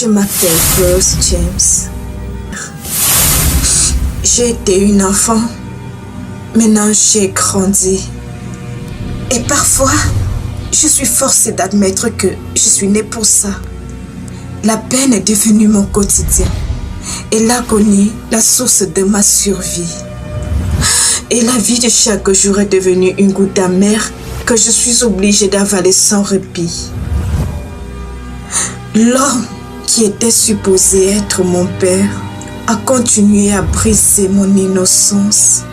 Je m'appelle Bruce James. J'ai été une enfant. Maintenant, j'ai grandi. Et parfois, je suis forcée d'admettre que je suis née pour ça. La peine est devenue mon quotidien. Et l'agonie, la source de ma survie. Et la vie de chaque jour est devenue une goutte amère que je suis obligée d'avaler sans répit. L'homme qui était supposé être mon père a continué à briser mon innocence.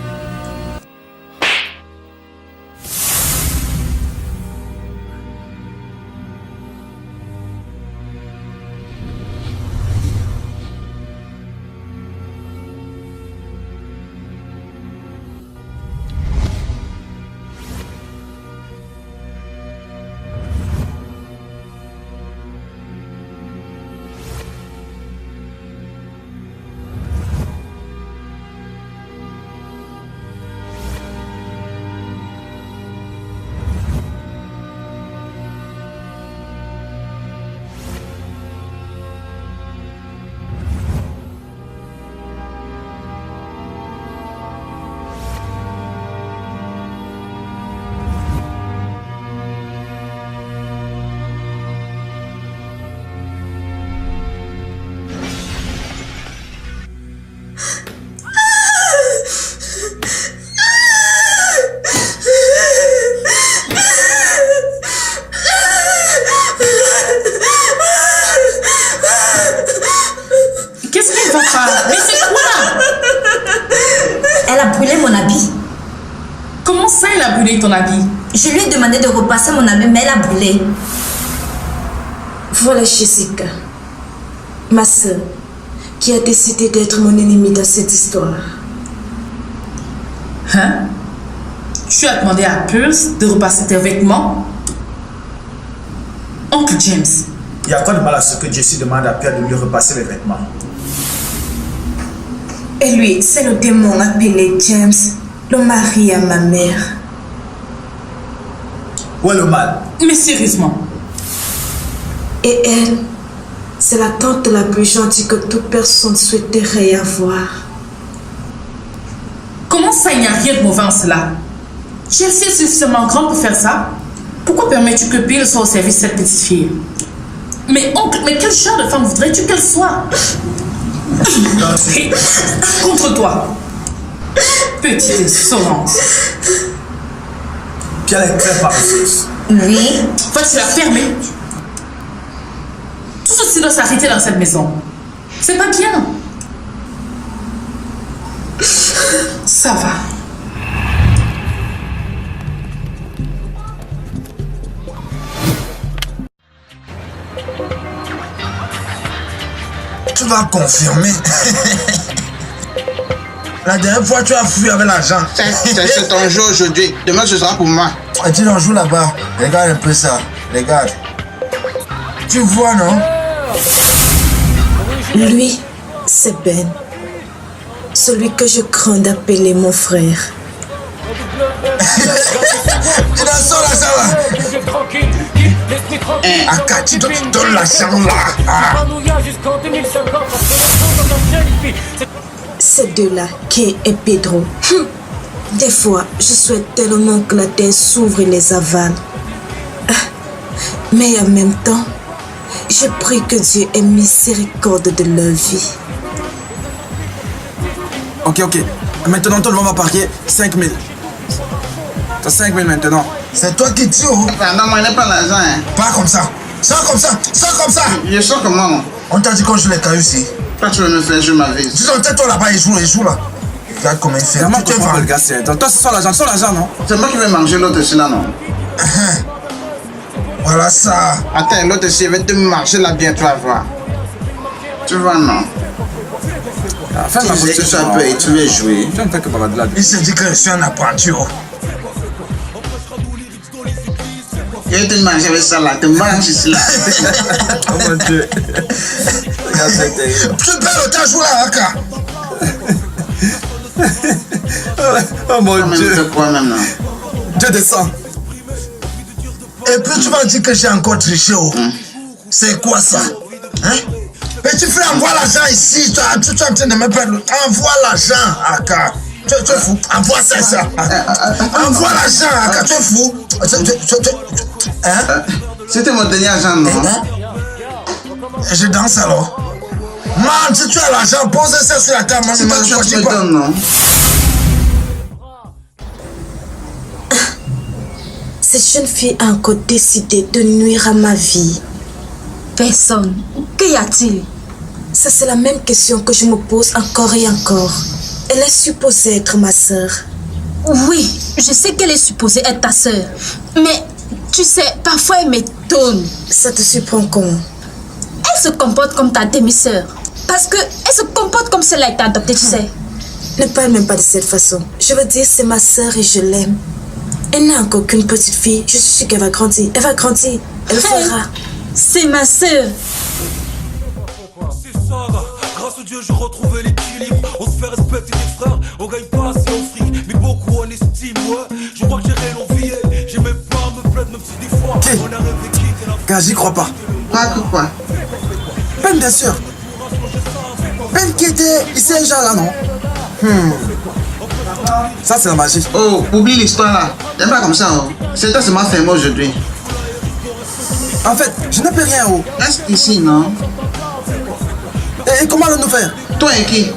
Ton habit. Je lui ai demandé de repasser mon habit, mais elle a brûlé. Voilà Jessica, ma soeur, qui a décidé d'être mon ennemie dans cette histoire. Hein? Tu as demandé à Pierce de repasser tes vêtements? Oncle James. Il y a quoi de mal à ce que Jessie demande à Pierre de lui repasser les vêtements? Et lui, c'est le démon appelé James, le mari à ma mère. Où est le mal? Mais sérieusement. Et elle, c'est la tante la plus gentille que toute personne souhaiterait avoir. Comment ça, il n'y a rien de mauvais en cela? Chelsea est suffisamment grande pour faire ça. Pourquoi permets-tu que Bill soit au service de cette petite fille? Mais oncle, mais quel genre de femme voudrais-tu qu'elle soit? Contre toi. Petite insolence. Pierre est très paresseuse. Oui. Vas-tu la fermer? Tout ceci doit s'arrêter dans cette maison. C'est pas bien. Ça va. Tu vas confirmer. La dernière fois, tu as fui avec l'argent. C'est ton jour aujourd'hui. Demain, ce sera pour moi. Tu l'en joues là-bas. Regarde un peu ça. Regarde. Tu vois, non? Lui, c'est Ben. Celui que je crains d'appeler mon frère. Tu n'en sors l'argent là. Aka, tu donnes l'argent là. Ces deux-là, Kay et Pedro. Des fois, je souhaite tellement que la terre s'ouvre et les avale. Mais en même temps, je prie que Dieu ait miséricorde de leur vie. Ok. Maintenant, tout le monde va parquer 5 000. T'as 5 000 maintenant. C'est toi qui tires. Non, moi, je n'ai pas l'argent. Hein. Pas comme ça. Sors comme ça. Je sors comment? On t'a dit qu'on joue les cailloux ici. Toi, tu veux me faire jouer ma vie. Tu t'en toi là-bas, il joue là. Regarde comment il fait. Vraiment, tu le gars, c'est toi, c'est sans l'argent, non? C'est moi qui vais manger l'autre ici là, non? Voilà ça. Attends, l'autre ici, il va te manger là bien, tu vas voir. Tu vois, non? Enfin, tu sais que tu peux et tu veux jouer. Tu entends que papa de là. Il se dit que je suis un apprenti. Il va te manger avec ça là, te mange ici là. Oh mon Dieu. Regarde, c'était. Tu perds le temps, joue là, Aka. Oh mon Dieu. Tu quoi maintenant? Dieu descend. Et puis tu vas dire que j'ai encore triché. C'est quoi ça? Hein? Petit frère, envoie l'argent ici. Tu es en train de me perdre. Envoie l'argent, Aka. Tu es fou. Envoie ça. Envoie l'argent, Aka. Tu es fou. Hein? C'était mon dernier argent, non? Je danse alors. Man, si tu as l'argent, pose ça sur la table. C'est toi qui me donnes, non? Cette jeune fille a encore décidé de nuire à ma vie. Personne. Qu'y a-t-il? Ça, c'est la même question que je me pose encore et encore. Elle est supposée être ma sœur. Oui, je sais qu'elle est supposée être ta sœur. Mais, tu sais, parfois elle m'étonne. Ça te surprend comment? Elle se comporte comme ta demi-sœur. Parce que elle se comporte comme celle-là qui t'a adoptée, tu sais. Ne parle même pas de cette façon. Je veux dire, c'est ma sœur et je l'aime. Elle n'a encore qu'une petite fille. Je suis sûre qu'elle va grandir. Elle va grandir. Elle fera. C'est ma sœur. Grâce au Dieu, je retrouvais l'équilibre. On se fait respecter des frères. On gagne pas assez en fric, mais beaucoup en estime. Ouais, je vois que j'ai rien envié. J'ai même pas à me plaindre, même si des fois on a rêvé quitter la. Gars, j'y crois pas. Quoi? Ben, bien sûr. Ben qui était ici, un genre là, non? Ça, c'est la magie. Oh, oublie l'histoire là. C'est pas comme ça, oh. C'est toi qui m'a fermé aujourd'hui. En fait, je n'ai plus rien, oh. Reste ici, non? Et comment allons-nous faire? Toi et qui?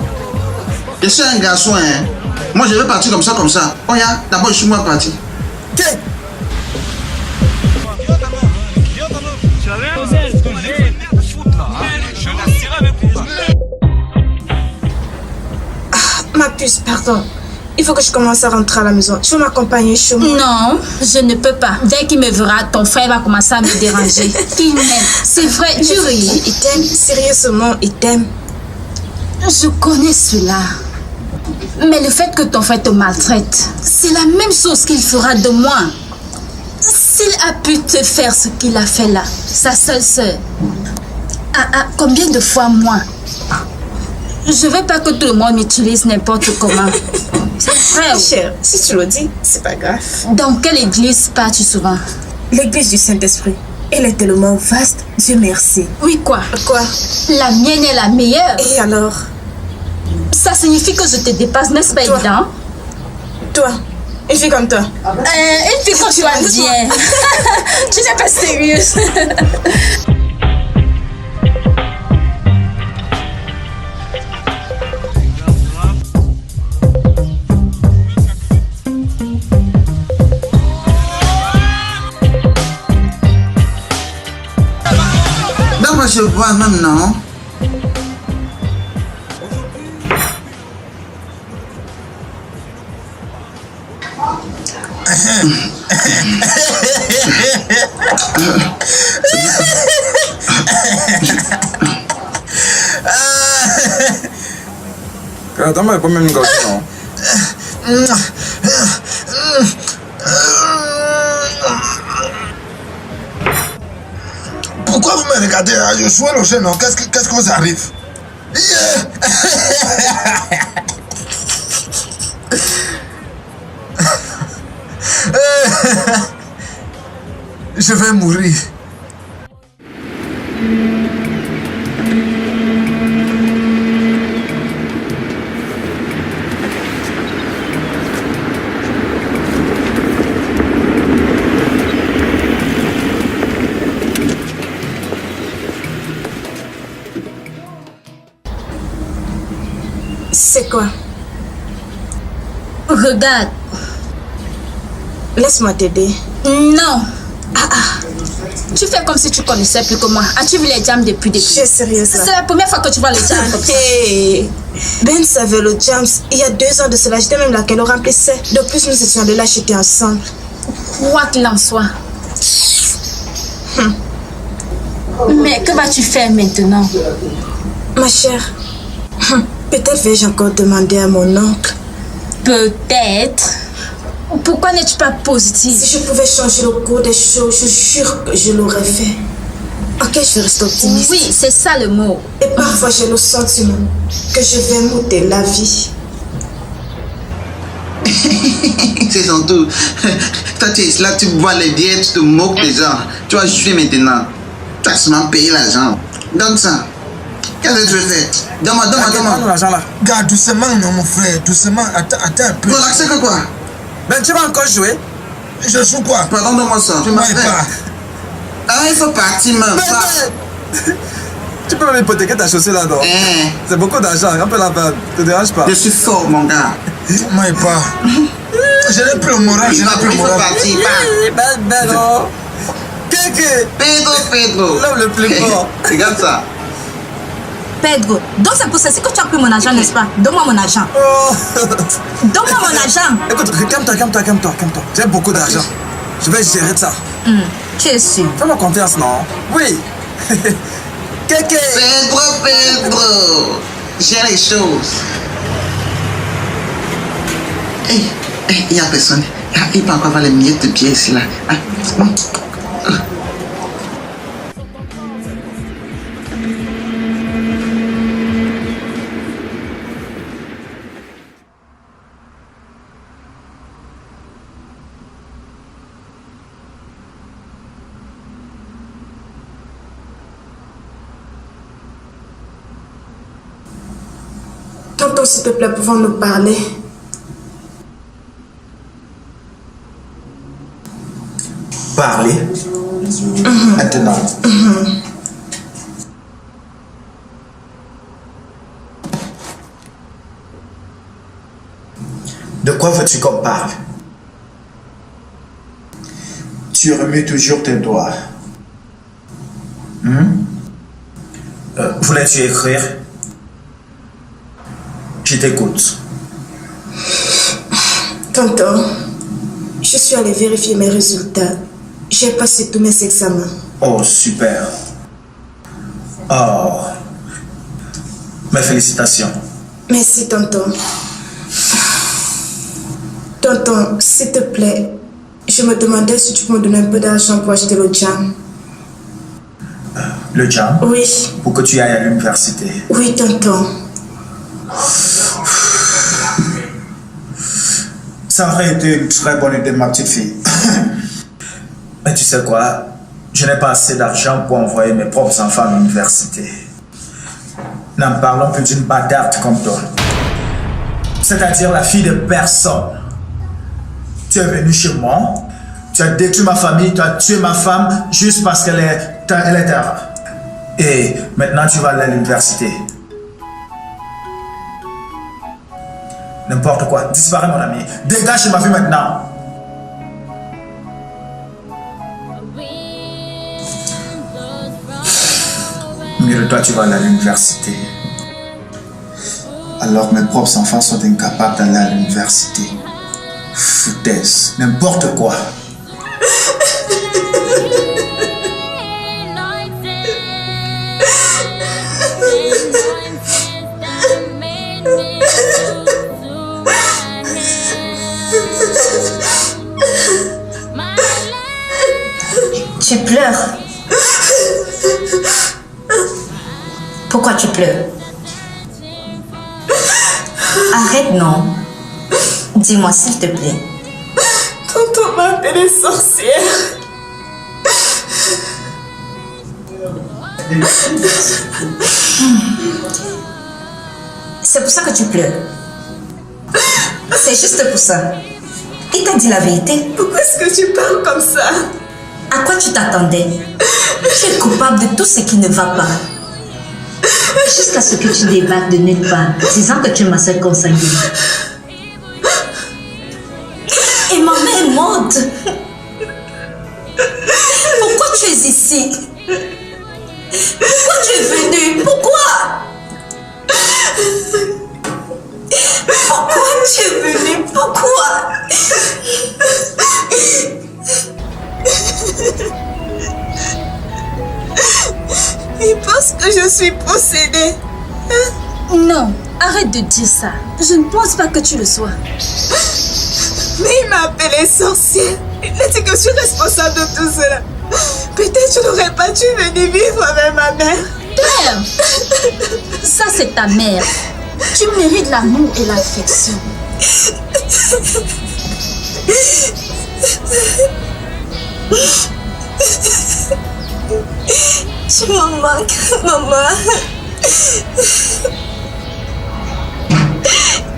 Je suis un garçon, hein. Moi, je vais partir comme ça. Oh, ya, d'abord, je suis moi parti. Qui? Ma puce, pardon. Il faut que je commence à rentrer à la maison. Tu veux m'accompagner chez moi? Non, je ne peux pas. Dès qu'il me verra, ton frère va commencer à me déranger. Il m'aime. C'est vrai, tu ris. Il t'aime, sérieusement, il t'aime. Je connais cela. Mais le fait que ton frère te maltraite, c'est la même chose qu'il fera de moi. S'il a pu te faire ce qu'il a fait là, sa seule sœur, combien de fois moi? Je veux pas que tout le monde m'utilise n'importe comment. C'est vrai. Cher, si tu le dis, c'est pas grave. Dans quelle église pars-tu souvent? L'église du Saint-Esprit. Elle est tellement vaste, Dieu merci. Oui, quoi? Quoi? La mienne est la meilleure. Et alors? Ça signifie que je te dépasse, n'est-ce pas évident? Toi, une fille comme toi. Une fille comme toi, bien. Tu n'es pas sérieuse. D'abord, je vois même, non? Attends-moi, pas même gâcher, non? Pourquoi vous me regardez? Je suis le chien, non? Qu'est-ce que vous arrive? Je vais mourir. C'est quoi? Regarde. Laisse-moi t'aider. Non. Tu fais comme si tu connaissais plus que moi. As-tu vu les jams depuis? Je suis sérieuse. C'est la première fois que tu vois les jams comme ça. Hey. Ben savait le jams. Il y a 2 ans de cela, j'étais même là qu'elle le remplissait. De plus, nous étions de l'acheter ensemble. Quoi qu'il en soit. Mais que vas-tu faire maintenant? Ma chère, peut-être vais-je encore demander à mon oncle. Peut-être. Pourquoi n'es-tu pas positive? Si je pouvais changer le cours des choses, je jure que je l'aurais fait. Ok, je reste optimiste. Oui, c'est ça le mot. Et parfois, j'ai le sentiment que je vais m'ôter la vie. C'est son tour. Toi, tu es là, tu bois les bières, tu te moques des gens. Tu vas juger maintenant. Tu as seulement payé l'argent. Donne ça. Qu'est-ce que tu veux faire? Donne-moi. Donne-moi l'argent là. Gars, doucement, non, mon frère. Doucement. Attends un peu. Relaxer que quoi? Ben, tu vas encore jouer? Je joue quoi? Pardon, donne-moi ça. Tu m'as fait. Ah, il faut partir, même. Tu peux même hypothéquer ta chaussure là, non? C'est beaucoup d'argent. Rappelle-la, te dérange pas. Je suis fort, mon gars. Moi, pas. Je n'ai plus le moral. Il faut partir. Ben, non. Pedro. L'homme le plus fort. Regarde ça. Pedro, donc c'est pour ceci que tu as pris mon argent, n'est-ce pas? Donne-moi mon argent. Oh. Donne-moi mon argent. Écoute, calme-toi. J'ai beaucoup d'argent. Je vais gérer ça. Tu es sûr? Fais-moi confiance, non? Oui. Pedro. J'ai les choses. Il n'y a personne. Il peut encore avoir les miettes de pieds ici, là. Tonton, s'il te plaît, pouvons-nous parler? Parler? Maintenant. De quoi veux-tu qu'on parle? Tu remues toujours tes doigts. Voulais-tu écrire? Je t'écoute. Tonton, je suis allée vérifier mes résultats. J'ai passé tous mes examens. Oh, super. Oh. Mes félicitations. Merci, tonton. Tonton, s'il te plaît, je me demandais si tu peux me donner un peu d'argent pour acheter le jam. Le jam? Oui. Pour que tu ailles à l'université. Oui, tonton. Ça aurait été une très bonne idée, ma petite fille. Mais tu sais quoi? Je n'ai pas assez d'argent pour envoyer mes propres enfants à l'université. N'en parlons plus d'une bâtarde comme toi. C'est-à-dire la fille de personne. Tu es venu chez moi, tu as détruit ma famille, tu as tué ma femme juste parce qu'elle est arabe. Et maintenant tu vas aller à l'université. N'importe quoi, disparais mon ami. Dégage de ma vie maintenant. Mieux de toi, tu vas aller à l'université. Alors que mes propres enfants sont incapables d'aller à l'université. Foutaise, n'importe quoi. Tu pleures. Pourquoi tu pleures? Arrête, non. Dis-moi, s'il te plaît. Tonton m'a appelée sorcière. C'est pour ça que tu pleures. C'est juste pour ça. Il t'a dit la vérité. Pourquoi est-ce que tu parles comme ça? À quoi tu t'attendais? Tu es coupable de tout ce qui ne va pas. Jusqu'à ce que tu débarques de nulle part, disant que tu es ma seule consanguine. Et ma mère est morte. Pourquoi tu es ici? Pourquoi tu es venu? Pourquoi? Pourquoi tu es venu? Pourquoi? Il pense que je suis possédée. Non, arrête de dire ça. Je ne pense pas que tu le sois. Mais il m'a appelée sorcière. Il a dit que je suis responsable de tout cela. Peut-être je n'aurais pas dû venir vivre avec ma mère. Claire, ça c'est ta mère. Tu mérites l'amour et l'affection. Tu m'en manques, maman.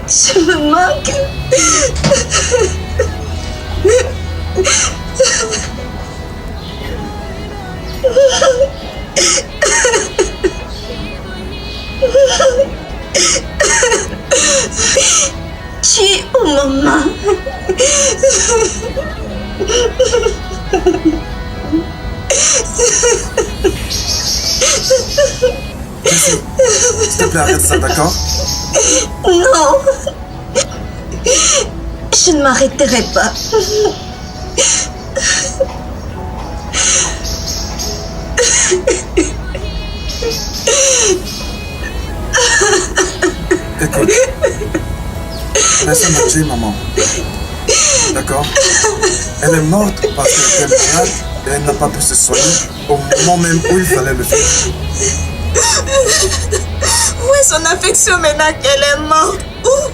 Je me manque. Tu es où, maman? S'il te plaît, arrête ça, d'accord? Non. Je ne m'arrêterai pas. Écoute, personne n'a tué maman. D'accord? Elle est morte parce qu'elle était malade et elle n'a pas pu se soigner au moment même où il fallait le faire. Où est son affection maintenant qu'elle est morte? Où?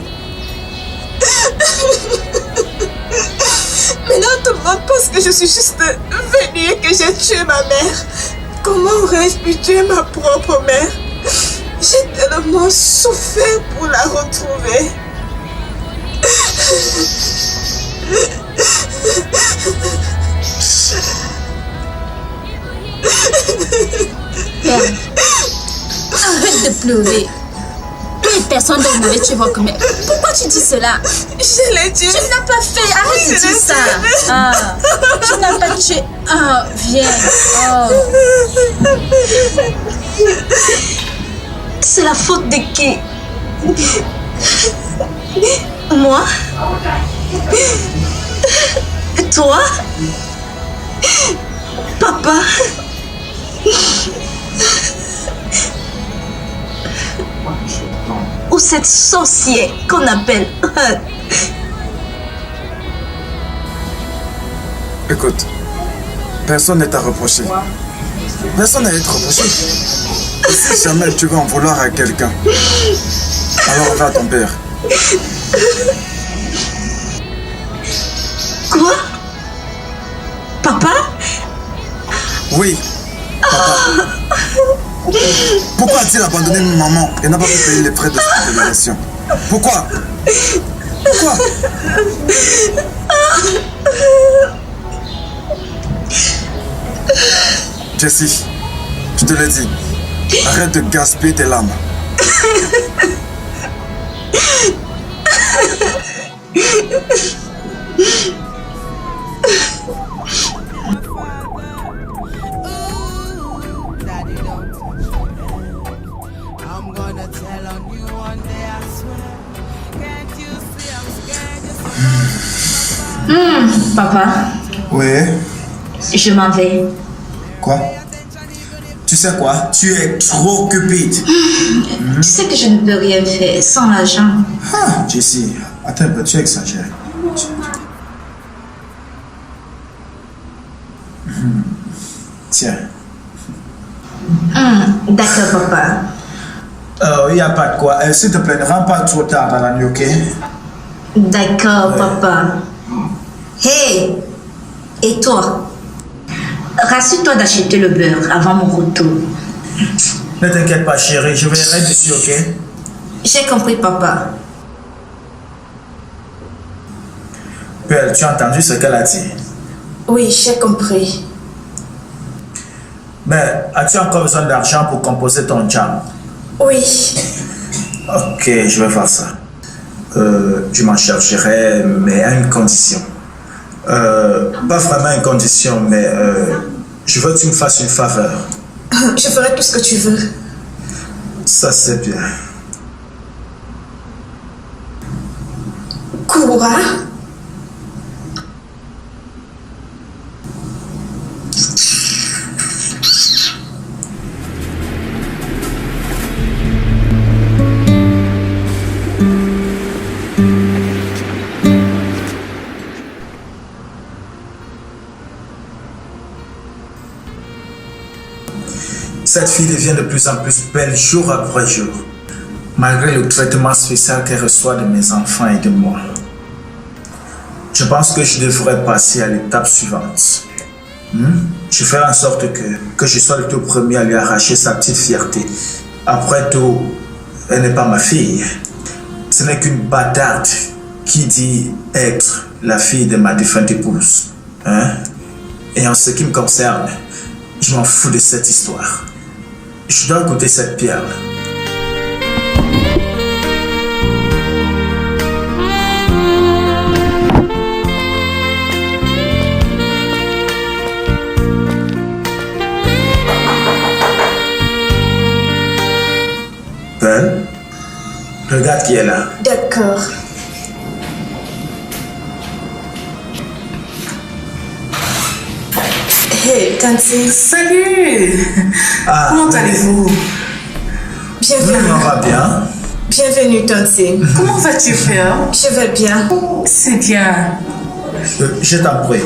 Maintenant tout le monde pense que je suis juste venue et que j'ai tué ma mère. Comment aurais-je pu tuer ma propre mère? J'ai tellement souffert pour la retrouver. Père, arrête de pleurer. Plus personne ne mauvais, tu vois comme elle. Pourquoi tu dis cela? Je l'ai tué. Tu n'as pas fait. Arrête de dire ça. Ah, tu n'as pas tué. Ah, viens. Oh. C'est la faute de qui? Moi? Toi? Papa? Ou cette sorcière qu'on appelle? Écoute, personne n'est à reprocher. Personne n'est à être reproché. Et si jamais tu veux en vouloir à quelqu'un, alors va à ton père. Quoi? Papa? Oui, papa. Pourquoi a-t-il abandonné maman et n'a pas pu payer les frais de hospitalisation? Pourquoi? Pourquoi? Jessie, je te l'ai dit, arrête de gaspiller tes larmes. Papa? Oui. Je m'en vais. Quoi? Tu sais quoi? Tu es trop cupide. Tu sais que je ne peux rien faire sans l'argent. Ah, Jessie, attends un peu, tu exagères. Tiens. D'accord, papa. Il n'y a pas de quoi. S'il te plaît, ne rentre pas trop tard dans la nuit, ok? D'accord, papa. Hey! Et toi? Rassure-toi d'acheter le beurre avant mon retour. Ne t'inquiète pas, chérie, je vais rester dessus, ok? J'ai compris, papa. Belle, tu as entendu ce qu'elle a dit? Oui, j'ai compris. Mais as-tu encore besoin d'argent pour composer ton jam? Oui. Ok, je vais faire ça. Je m'en chargerai, mais à une condition. Pas vraiment une condition, mais je veux que tu me fasses une faveur. Je ferai tout ce que tu veux. Ça, c'est bien. Quoi? Cette fille devient de plus en plus belle jour après jour, malgré le traitement spécial qu'elle reçoit de mes enfants et de moi. Je pense que je devrais passer à l'étape suivante. Je ferai en sorte que je sois le tout premier à lui arracher sa petite fierté Après tout, elle n'est pas ma fille. Ce n'est qu'une bâtarde qui dit être la fille de ma défunte épouse. Hein? Et en ce qui me concerne, je m'en fous de cette histoire. Je dois goûter cette perle. Pearl, regarde qui est là. D'accord. Hey, Tanti. Salut. Comment allez-vous? Bienvenue. On va bien. Bienvenue, Tanti. Comment vas-tu, Pearl? Je vais bien. C'est bien. Je t'en prie.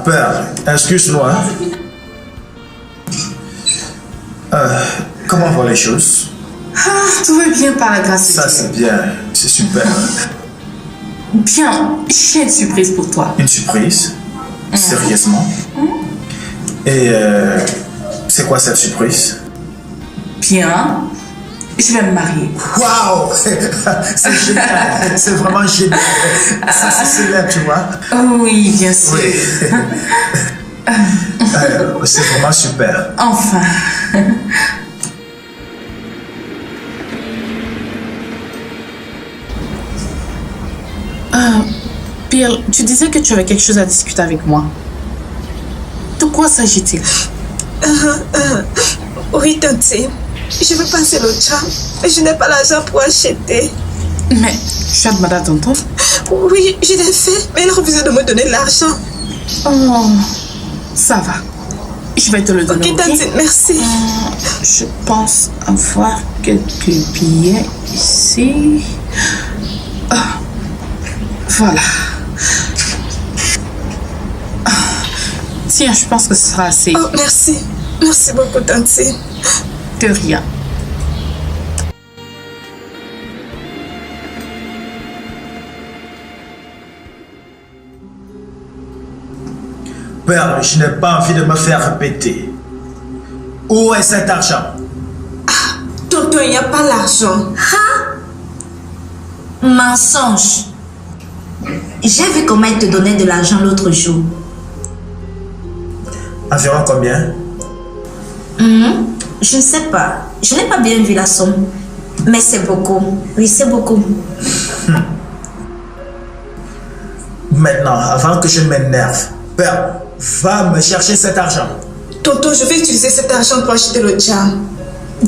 Pearl, excuse-moi. Comment vont les choses? Tout va bien par la grâce de Dieu. Ça, c'est bien. C'est super. Bien, j'ai une surprise pour toi. Une surprise? Sérieusement? Et c'est quoi cette surprise? Bien, je vais me marier. Waouh! C'est génial. C'est vraiment génial. Ça, c'est là, tu vois? Oui, bien sûr. Oui. C'est vraiment super. Enfin. Pearl, tu disais que tu avais quelque chose à discuter avec moi. De quoi s'agit-il? Oui, Tanti. Je veux passer le tram, mais je n'ai pas l'argent pour acheter. Mais tu as demandé à tonton? Oui, je l'ai fait, mais il refusait de me donner l'argent. Oh, ça va. Je vais te le donner. Ok, Tanti, merci. Je pense avoir quelques billets ici. Voilà. Tiens, je pense que ce sera assez. Oh, merci. Merci beaucoup, Tanti. De rien. Pearl, je n'ai pas envie de me faire répéter. Où est cet argent? Tonton, il n'y a pas l'argent. Mensonge. J'ai vu comment elle te donnait de l'argent l'autre jour. Environ combien? Je ne sais pas. Je n'ai pas bien vu la somme. Mais c'est beaucoup. Oui, c'est beaucoup. Maintenant, avant que je m'énerve, Pearl, va me chercher cet argent. Tonton, je vais utiliser cet argent pour acheter le jam.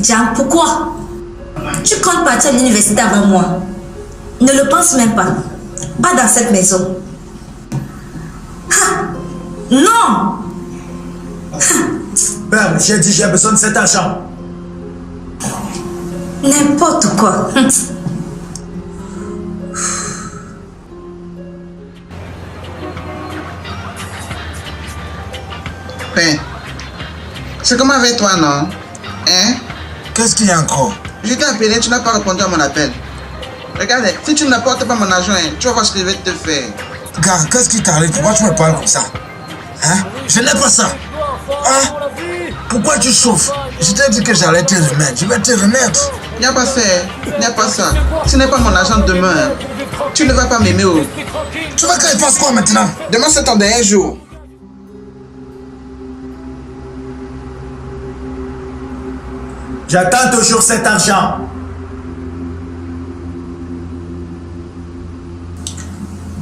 Jam, pourquoi? Tu comptes partir à l'université avant moi. Ne le pense même pas. Pas dans cette maison. Non! Pearl, j'ai dit j'ai besoin de cet argent. N'importe quoi. C'est comment avec toi, non? Hein? Qu'est-ce qu'il y a encore? Je t'ai appelé, tu n'as pas répondu à mon appel. Regarde, si tu n'apportes pas mon argent, tu vas voir ce que je vais te faire. Gars, qu'est-ce qui t'arrive? Pourquoi tu me parles comme ça? Hein? Je n'ai pas ça. Hein? Pourquoi tu chauffes? Je t'ai dit que j'allais te remettre. Je vais te remettre. Il n'y a pas ça. Il n'y a pas ça. Ce n'est pas mon argent demain. Tu ne vas pas m'aimer. Oh. Tu veux qu'il fasse quoi maintenant? Demain, c'est ton dernier jour. J'attends toujours cet argent.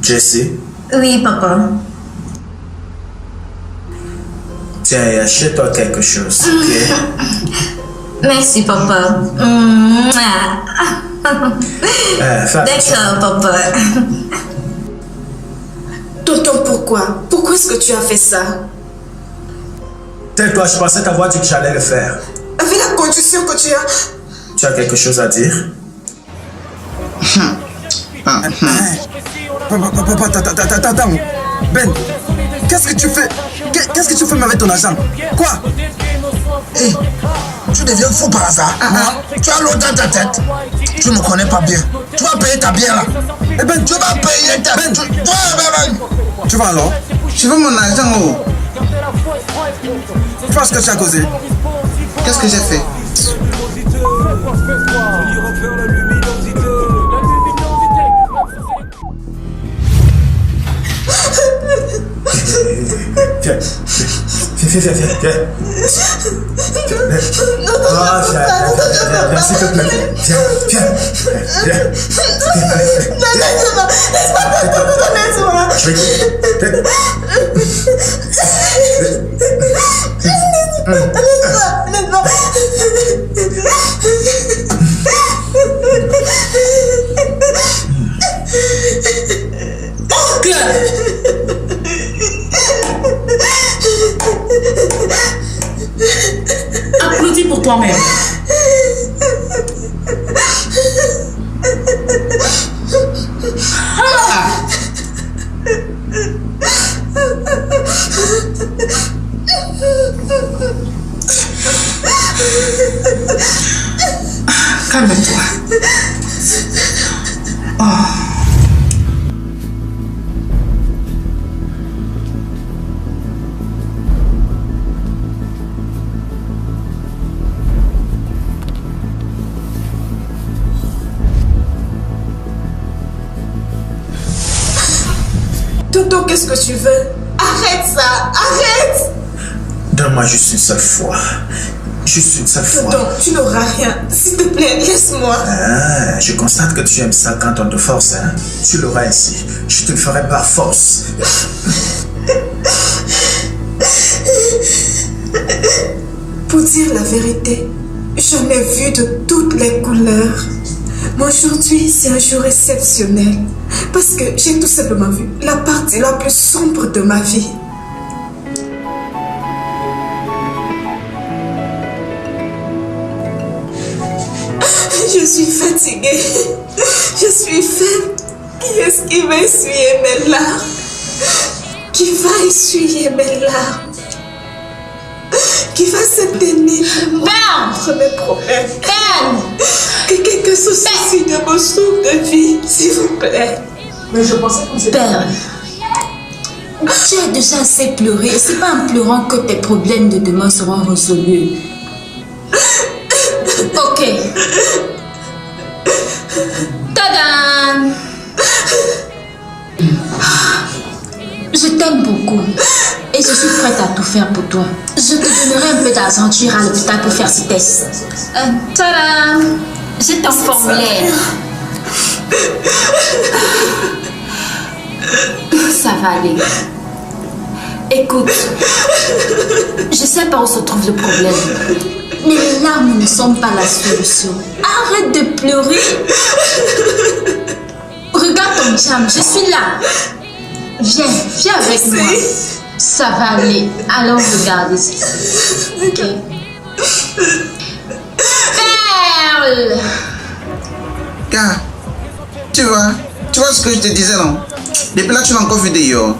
Jessie, Oui, papa. tiens, achète-toi quelque chose, ok? Merci, papa. Fais attention. D'accord, papa. Tonton, pourquoi? Pourquoi est-ce que tu as fait ça? Tais-toi, je pensais t'avoir dit que j'allais le faire. Avec la condition que tu as... Tu as quelque chose à dire? Papa, attends. Ben, qu'est-ce que tu fais? Qu'est-ce que tu fais avec ton argent? Quoi? Hé, tu deviens fou par hasard. Tu as l'eau dans ta tête. Tu ne me connais pas bien. Tu vas payer ta bière là. Eh ben, Tu vas payer ta... Ben. Ben. Tu vas alors? Je veux mon argent. Oh. Tu penses que tu as causé? Qu'est-ce que j'ai fait? Viens. Ah, viens, s'il te plaît. Viens. Applaudis pour toi-même. Calme-toi. Tonton, qu'est-ce que tu veux? Arrête ça, arrête! Donne-moi juste une seule fois. Juste une seule fois. Tonton, tu n'auras rien. S'il te plaît, laisse-moi. Ah, je constate que tu aimes ça quand on te force. Hein? Tu l'auras ici. Je te le ferai par force. Pour dire la vérité, j'en ai vu de toutes les couleurs. Mais aujourd'hui, c'est un jour exceptionnel. Parce que j'ai tout simplement vu la partie la plus sombre de ma vie. Je suis fatiguée. Je suis faible. Qui est-ce qui va essuyer mes larmes? Qui va essuyer mes larmes? Qui va se tenir entre mes problèmes? Que quelqu'un se soucie de mon souffle de vie, s'il vous plaît. Mais je pensais que c'était... Père, tu as déjà assez pleuré. C'est pas en pleurant que tes problèmes de demain seront résolus. Ok. Tadam! Je t'aime beaucoup et je suis prête à tout faire pour toi. Je te donnerai un peu d'argent, tu iras à l'hôpital pour faire ce test. Tadam! J'ai ton formulaire. Ça va aller. Écoute, je sais pas où se trouve le problème, mais les larmes ne sont pas la solution. Arrête de pleurer. Regarde ton charme, je suis là. Viens avec moi. Ça va aller. Allons regarder ici. Ok. Perle! Car, tu vois ce que je te disais, non? Depuis là, tu l'as encore vu d'ailleurs.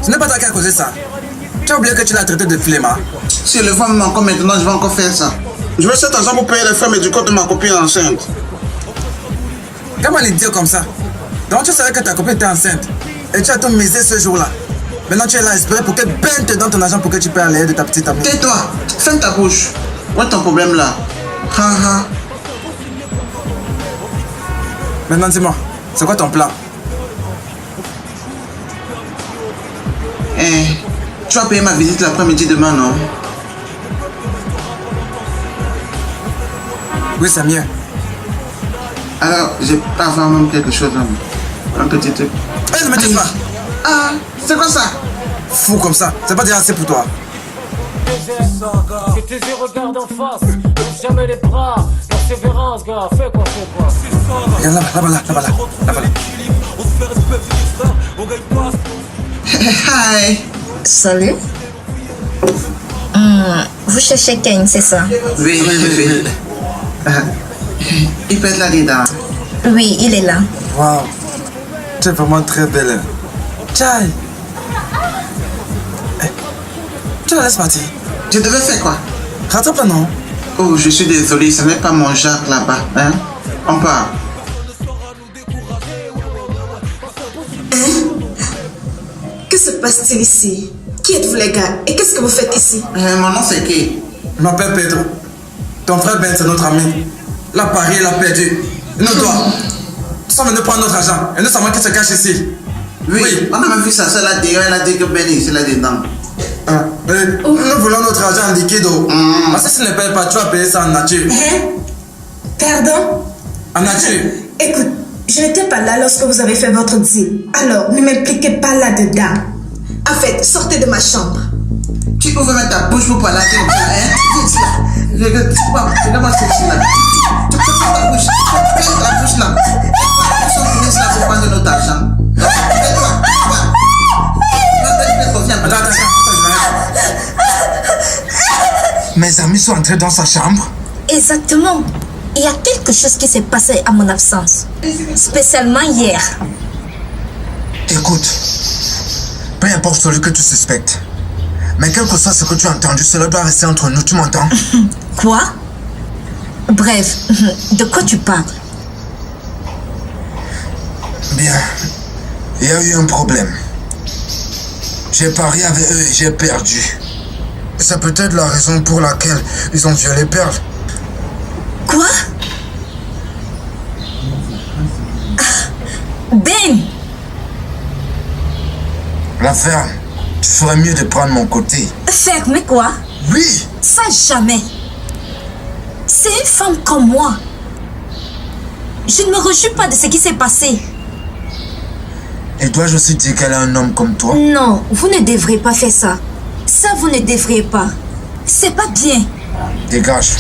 Ce n'est pas toi qui as causé ça. Tu as oublié que tu l'as traité de flemmard. Si le vent encore maintenant, je vais encore faire ça. Je veux cet argent pour payer les frais médicaux de ma copine enceinte. Comment les dire comme ça? Donc tu savais que ta copine était enceinte et tu as tout misé ce jour-là. Maintenant tu es là à espérer pour que Ben te donne ton argent pour que tu payes l'aide de ta petite amie. Tais-toi, ferme ta bouche. Où est ton problème là? Ha. Maintenant dis-moi, c'est quoi ton plan? Tu vas payer ma visite l'après-midi demain, non? Oui, c'est mieux. Alors, j'ai pas vraiment quelque chose là. Un petit truc. Ne me dis pas. Ah, c'est quoi ça? Fou comme ça, c'est pas déjà assez pour toi. Que tes yeux regardent en face, lève jamais les bras. Persévérance, gars, fais quoi. Regarde là-bas. On se fait respecter les frères, on gagne pas. Hi. Salut. Vous cherchez Ken, c'est ça? Oui. Il peut être là dedans. Oui, il est là. Waouh, tu es vraiment très belle. Tchai. Tu la laisses partir. Je devais faire quoi? Rattrape-la, non? Oh, je suis désolé, ce n'est pas mon Jacques là-bas. Hein? On part. Que se passe-t-il ici? Qui êtes-vous les gars? Et qu'est-ce que vous faites ici? Mon nom c'est qui? Je m'appelle Pedro. Ton frère Ben, c'est notre ami. L'a parié, il a perdu. Et nous doit. Nous sommes venus prendre notre argent. Et nous savons qu'il se cache ici. Oui. On a même vu sa soeur là derrière, elle a dit que Ben est ici là-dedans. Nous voulons notre argent en liquide. Parce que si tu ne payes pas, tu vas payer ça en nature. Pardon? En nature. Écoute, je n'étais pas là lorsque vous avez fait votre deal. Alors, ne m'impliquez pas là-dedans. En fait, sortez de ma chambre. Tu ouvres même ta bouche pour parler comme ça, hein? Regarde-moi ceci là. Tu peux faire ta bouche. Ferme ta bouche là. Nous sommes venus là pour prendre notre argent. Mes amis sont entrés dans sa chambre. Exactement. Il y a quelque chose qui s'est passé à mon absence. Spécialement hier. Écoute, peu importe celui que tu suspectes, mais quel que soit ce que tu as entendu, cela doit rester entre nous, tu m'entends? Quoi? Bref, de quoi tu parles? Bien, il y a eu un problème. J'ai parié avec eux et j'ai perdu. C'est peut-être la raison pour laquelle ils ont violé Pearl. Quoi? Ben! L'affaire, tu ferais mieux de prendre mon côté. Faire, mais quoi? Oui! Ça jamais. C'est une femme comme moi. Je ne me réjouis pas de ce qui s'est passé. Et dois-je aussi dire qu'elle est un homme comme toi? Non, vous ne devriez pas faire ça. Ça, vous ne devriez pas. C'est pas bien. Dégage.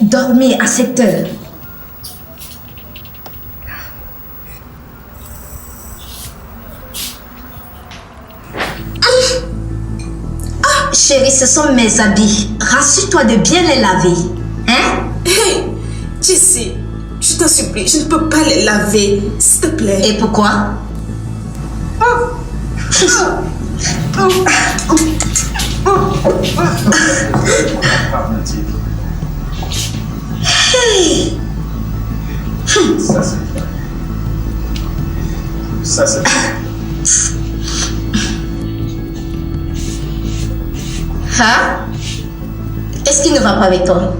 Dormir à cette heure. Chérie, ce sont mes habits. Rassure-toi de bien les laver. Hein? Hey, Jessie, je t'en supplie, je ne peux pas les laver, s'il te plaît. Et pourquoi? Hey. Ça c'est Hein? Qu'est-ce qui ne va pas avec toi?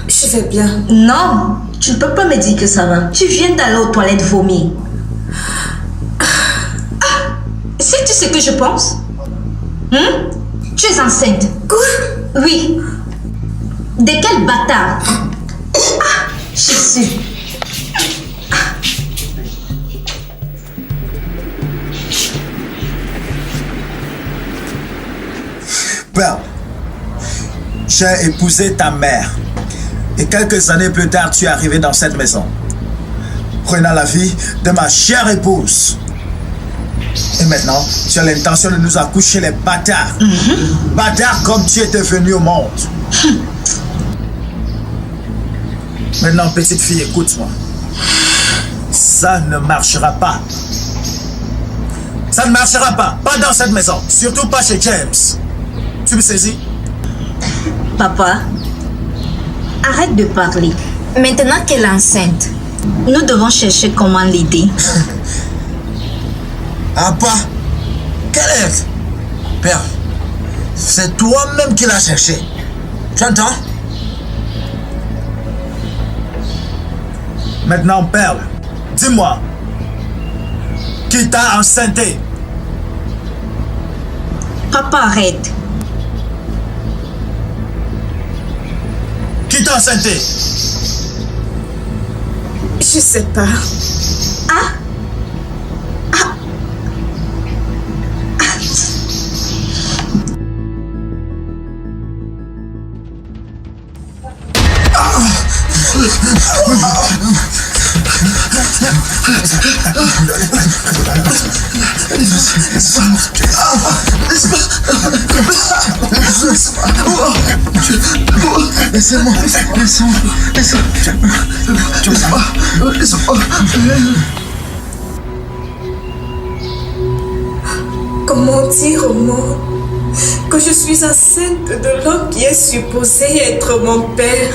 Je vais bien. Non, tu ne peux pas me dire que ça va. Tu viens d'aller aux toilettes vomir. Sais-tu ce que je pense? Tu es enceinte. Quoi? Oui. De quel bâtard? Jésus. Pearl, j'ai épousé ta mère. Et quelques années plus tard, tu es arrivé dans cette maison, prenant la vie de ma chère épouse. Et maintenant, tu as l'intention de nous accoucher les bâtards. Bâtards comme tu étais venu au monde. Maintenant, petite fille, écoute-moi. Ça ne marchera pas. Ça ne marchera pas. Pas dans cette maison. Surtout pas chez James. Tu me saisis? Papa, arrête de parler. Maintenant qu'elle est enceinte, nous devons chercher comment l'aider. Abba, quelle aide? Père, c'est toi-même qui l'as cherché. Tu entends? Maintenant, Pearl, dis-moi, qui t'a enceinté? Papa, arrête. Qui t'a enceinté? Je sais pas. Laissez-moi. Comment dire au monde que je suis enceinte de l'homme qui est supposé être mon père?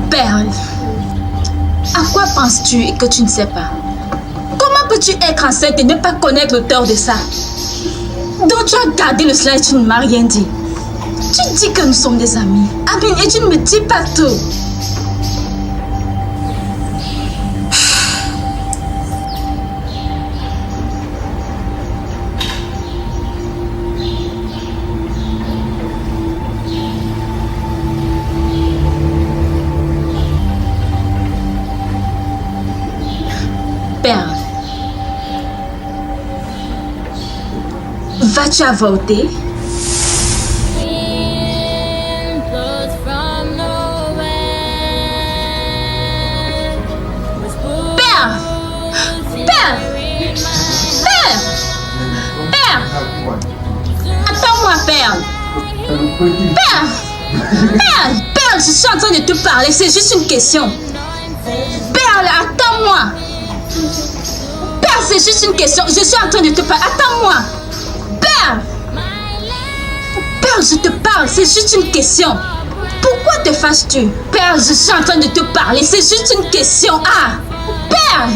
Perle, à quoi penses-tu et que tu ne sais pas? Comment peux-tu être enceinte et ne pas connaître l'auteur de ça? Donc tu as gardé le cela et tu ne m'as rien dit. Tu dis que nous sommes des amis, Amine, et tu ne me dis pas tout. Perle, vas-tu avorter? Perle, je suis en train de te parler, c'est juste une question. Perle, attends-moi. Perle, c'est juste une question, je suis en train de te parler, attends-moi. Perle, je te parle, c'est juste une question. Pourquoi te fâches-tu? Perle, je suis en train de te parler, c'est juste une question. Ah, Perle.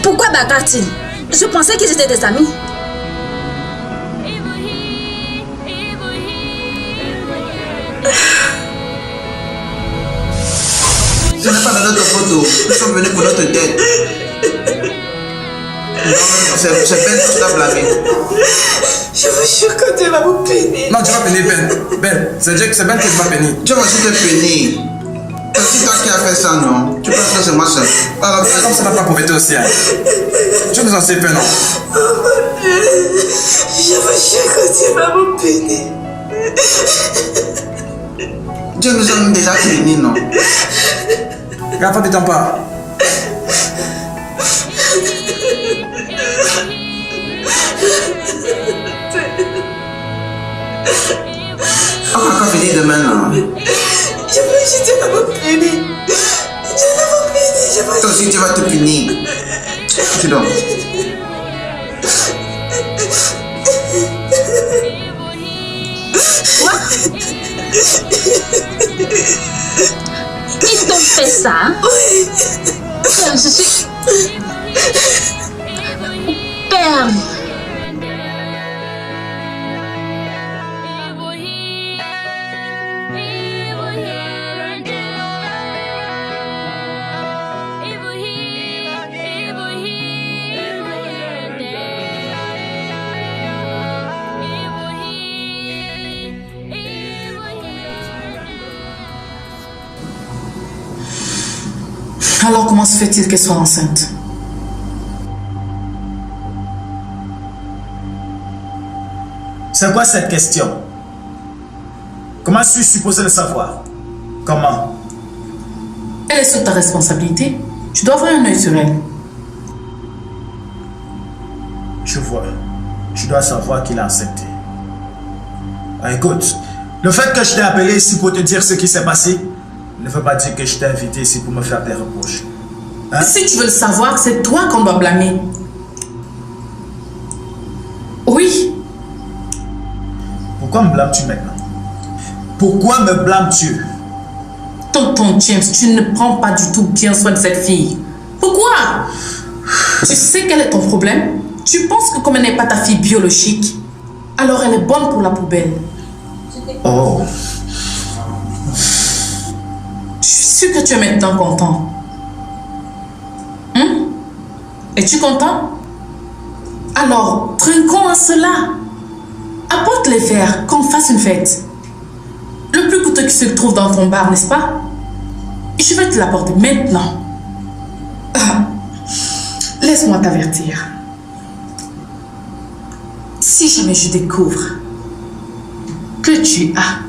Pourquoi bagarre-t-il? Je pensais qu'ils étaient des amis. Ce n'est pas dans notre photo. Nous sommes venus pour notre tête. C'est Ben qui t'a blâmé. Je vous jure que Dieu va vous punir. Non, tu vas punir Ben. Ben, c'est Ben qui va punir. Tu vas aussi te punir. C'est toi qui as fait ça, non? Tu penses que c'est moi seul? Comme ça n'a pas profité aussi. Hein. Tu nous en sais pas, non? Oh mon Dieu. Je vous jure que Dieu va vous punir. Dieu nous a déjà punis, non? Regarde, pas de pas. On va encore venir demain, non? Je veux juste te vous punir. Je vais vous punir. Toi aussi, tu vas te punir. Tu dors. Quoi? Ils t'ont fait ça? Oui. Je suis... Perle. Alors comment se fait-il qu'elle soit enceinte? C'est quoi cette question? Comment suis-je supposé le savoir? Comment? Elle est sous ta responsabilité. Tu dois avoir un œil sur elle. Je vois. Tu dois savoir qu'il est enceinte. Ah, écoute, le fait que je t'ai appelé ici pour te dire ce qui s'est passé ne veut pas dire que je t'ai invité ici pour me faire des reproches. Hein? Si tu veux le savoir, c'est toi qu'on doit blâmer. Oui. Pourquoi me blâmes-tu maintenant? Pourquoi me blâmes-tu? Tonton James, tu ne prends pas du tout bien soin de cette fille. Pourquoi? Tu sais quel est ton problème? Tu penses que comme elle n'est pas ta fille biologique, alors elle est bonne pour la poubelle. Oh. Je suis sûre que tu es maintenant content. Es-tu content? Alors, trinquons à cela. Apporte les verres, qu'on fasse une fête. Le plus coûteux qui se trouve dans ton bar, n'est-ce pas? Je vais te l'apporter maintenant. Laisse-moi t'avertir. Si jamais je découvre que tu as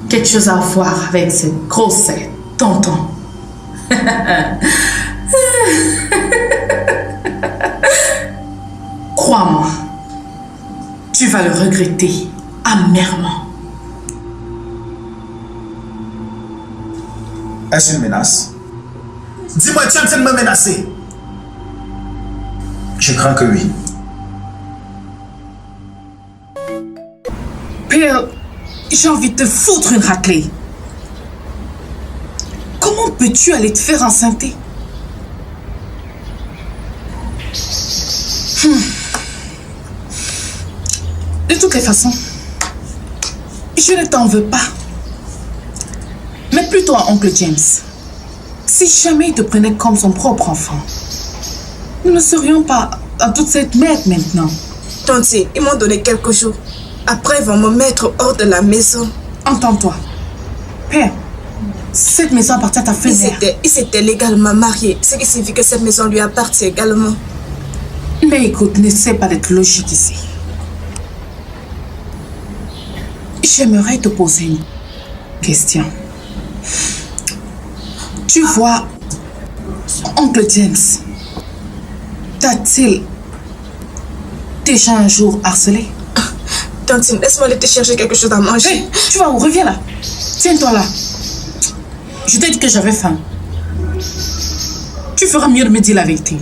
quelque chose à voir avec ce gros tonton, crois-moi, tu vas le regretter amèrement. Est-ce une menace? Dis-moi, tu es en train de me menacer? Je crains que oui. Père, j'ai envie de te foutre une raclée. Comment peux-tu aller te faire enceinter? De toutes les façons, je ne t'en veux pas. Mais plutôt à oncle James. Si jamais il te prenait comme son propre enfant, nous ne serions pas dans toute cette merde maintenant. Tante, ils m'ont donné quelques jours. Après, ils vont me mettre hors de la maison. Entends-toi. Père, cette maison appartient à ta fille. Il s'était légalement marié, ce qui signifie que cette maison lui appartient également. Mais écoute, n'essaie pas d'être logique ici. J'aimerais te poser une question. Tu vois, oncle James, t'a-t-il déjà un jour harcelé? Tantine, laisse-moi aller te chercher quelque chose à manger. Hey, tu vas où? Reviens là. Tiens-toi là. Je t'ai dit que j'avais faim. Tu feras mieux de me dire la vérité.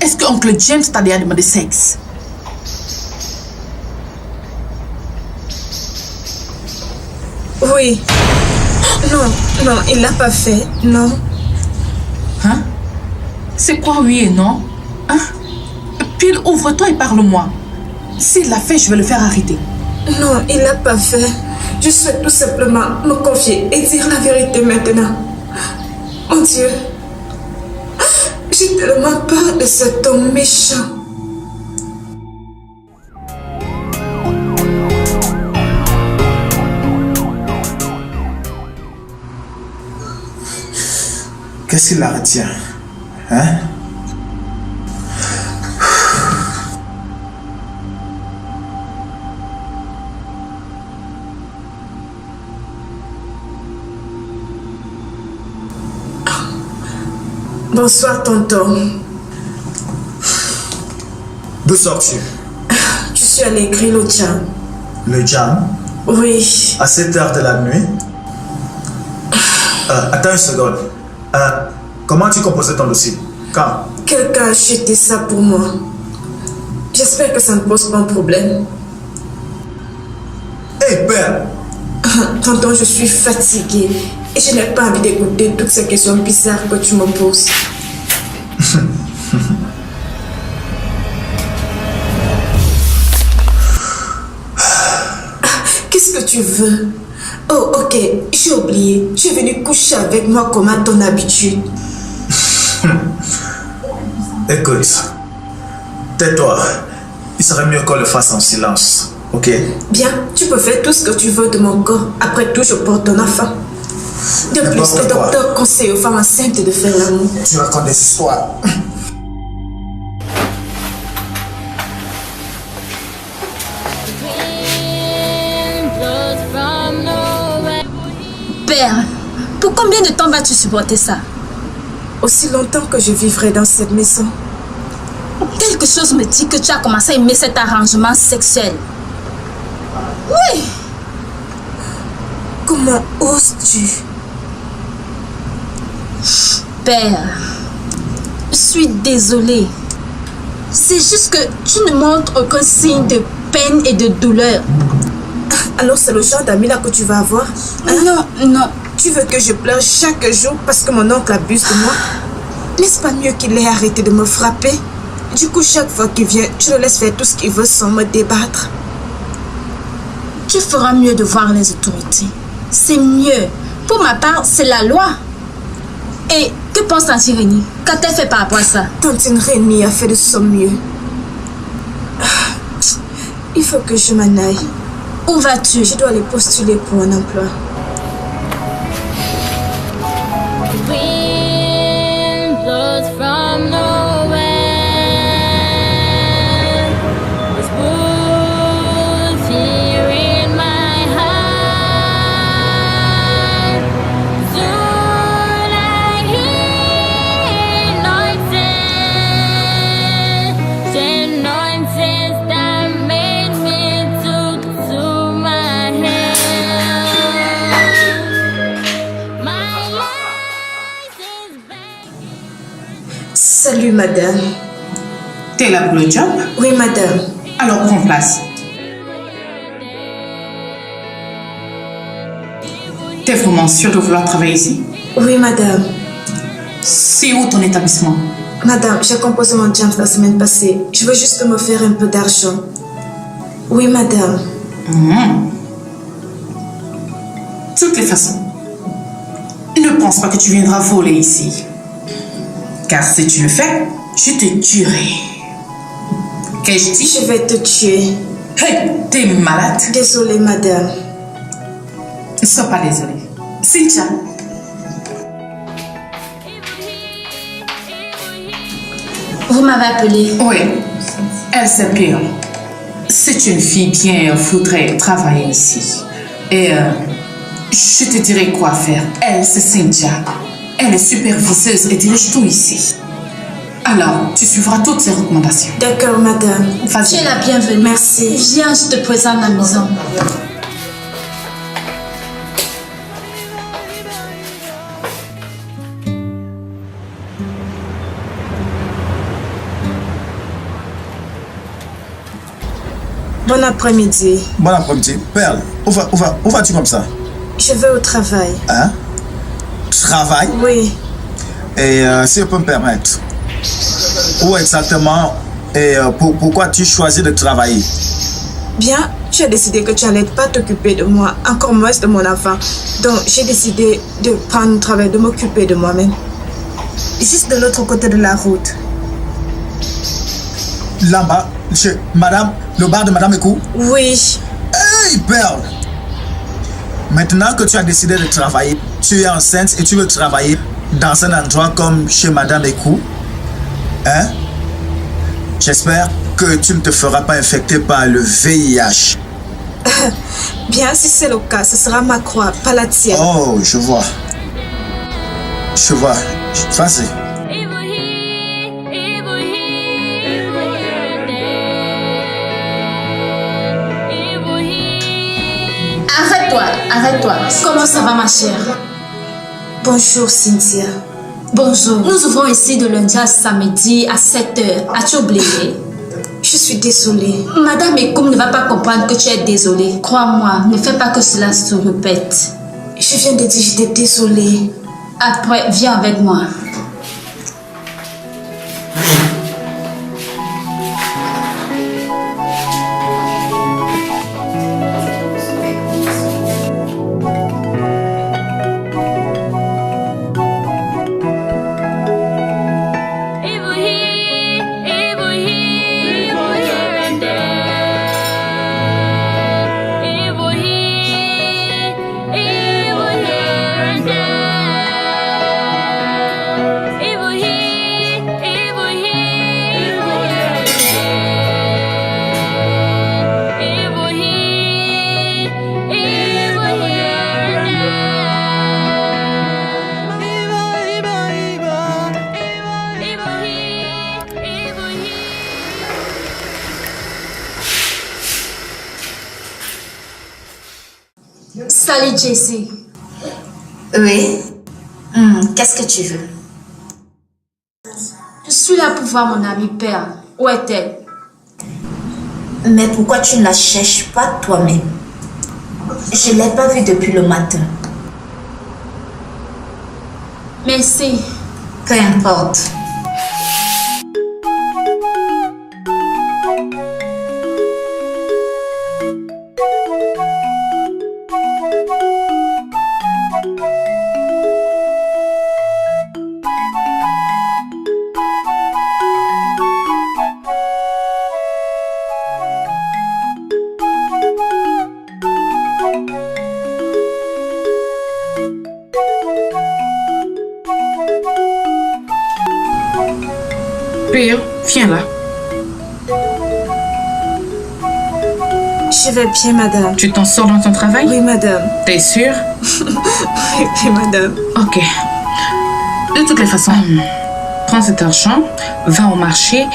Est-ce que oncle James t'a déjà demandé sexe? Oui. Non, il l'a pas fait, non. Hein? C'est quoi oui et non? Hein? Pile, ouvre-toi et parle-moi. S'il l'a fait, je vais le faire arrêter. Non, il l'a pas fait. Je souhaite tout simplement me confier et dire la vérité maintenant. Mon Dieu. J'ai tellement peur de cet homme méchant. Qu'est-ce qui la retient? Hein? Bonsoir, tonton. D'où sors-tu? Je suis allée écrire le jam. Le jam? Oui. À cette heure de la nuit? Attends une seconde. Comment tu composais ton dossier? Quand? Quelqu'un a jeté ça pour moi. J'espère que ça ne pose pas un problème. Hé, père! Tonton, je suis fatiguée et je n'ai pas envie d'écouter toutes ces questions bizarres que tu me poses. Qu'est-ce que tu veux? Oh, ok, j'ai oublié. Tu es venu coucher avec moi comme à ton habitude. Écoute, tais-toi. Il serait mieux qu'on le fasse en silence, ok? Bien, tu peux faire tout ce que tu veux de mon corps. Après tout, je porte un enfant. De plus, le docteur conseille aux femmes enceintes de faire l'amour. Tu racontes des histoires. Père, pour combien de temps vas-tu supporter ça? Aussi longtemps que je vivrai dans cette maison. Quelque chose me dit que tu as commencé à aimer cet arrangement sexuel. Oui. Comment oses-tu? Père, je suis désolée. C'est juste que tu ne montres aucun signe de peine et de douleur. Alors c'est le genre d'amis là que tu vas avoir? Non. Tu veux que je pleure chaque jour parce que mon oncle abuse de moi? N'est-ce pas mieux qu'il ait arrêté de me frapper? Du coup, chaque fois qu'il vient, je le laisse faire tout ce qu'il veut sans me débattre. Tu feras mieux de voir les autorités. C'est mieux. Pour ma part, c'est la loi. Et que pense Tante Rénie? Qu'a-t-elle fait par rapport à ça? Tante Rénie a fait de son mieux. Il faut que je m'en aille. Où vas-tu? Je dois aller postuler pour un emploi. Wind blows from nowhere. There's wolf here in my heart. Soon I hear noises, the noises that made me took to my head. My life is begging. Salut, madame. T'es là pour le job? Oui, madame. Alors prends place. T'es vraiment sûre de vouloir travailler ici? Oui, madame. C'est où ton établissement? Madame, j'ai composé mon job la semaine passée. Je veux juste me faire un peu d'argent. Oui, madame. De toutes les façons, ne pense pas que tu viendras voler ici. Car si tu le fais, je te tuerai. Qu'ai-je dit? Je vais te tuer. Hey, t'es malade? Désolée, madame. Ne sois pas désolée. Cynthia, Vous m'avez appelé. oui, elle c'est pire. C'est une fille bien, faudrait travailler ici. Et je te dirai quoi faire. Elle, c'est Cynthia. Elle est superviseuse et dirige tout ici. Alors, tu suivras toutes ses recommandations. D'accord, madame. Tu Vas-y. es la bienvenue. Merci. Viens, je te présente la maison. Bon après-midi. Bon après-midi. Perle, où vas-tu comme ça? Je vais au travail. Hein? Travail? Oui. Et si je peux me permettre, où exactement et pourquoi tu choisis de travailler? Bien, tu as décidé que tu n'allais pas t'occuper de moi, encore moins de mon enfant. Donc, j'ai décidé de prendre le travail, de m'occuper de moi-même. Juste de l'autre côté de la route. Là-bas, chez Madame, le bar de Madame Ekou? Oui. Hey, Perle! Maintenant que tu as décidé de travailler, tu es enceinte et tu veux travailler dans un endroit comme chez Madame Ekou, hein? J'espère que tu ne te feras pas infecter par le VIH. Bien, si c'est le cas, ce sera ma croix, pas la tienne. Oh, je vois. Je vois. Vas-y. Arrête-toi. Comment ça va, ma chère? Bonjour, Cynthia. Bonjour. Nous ouvrons ici de lundi à samedi à 7h. As-tu oublié? Je suis désolée. Madame Ekoum ne va pas comprendre que tu es désolée. Crois-moi, ne fais pas que cela se répète. Je viens de dire j'étais désolée. Après, viens avec moi. Salut Jessie. Oui. Qu'est-ce que tu veux? Je suis là pour voir mon amie Perle. Où est-elle? Mais pourquoi tu ne la cherches pas toi-même? Je ne l'ai pas vue depuis le matin. Merci. Peu importe. Pio, viens là. Je vais bien, madame. Tu t'en sors dans ton travail? Oui, madame. T'es sûre? Oui, madame. Ok. De toutes les façons, prends cet argent, va au marché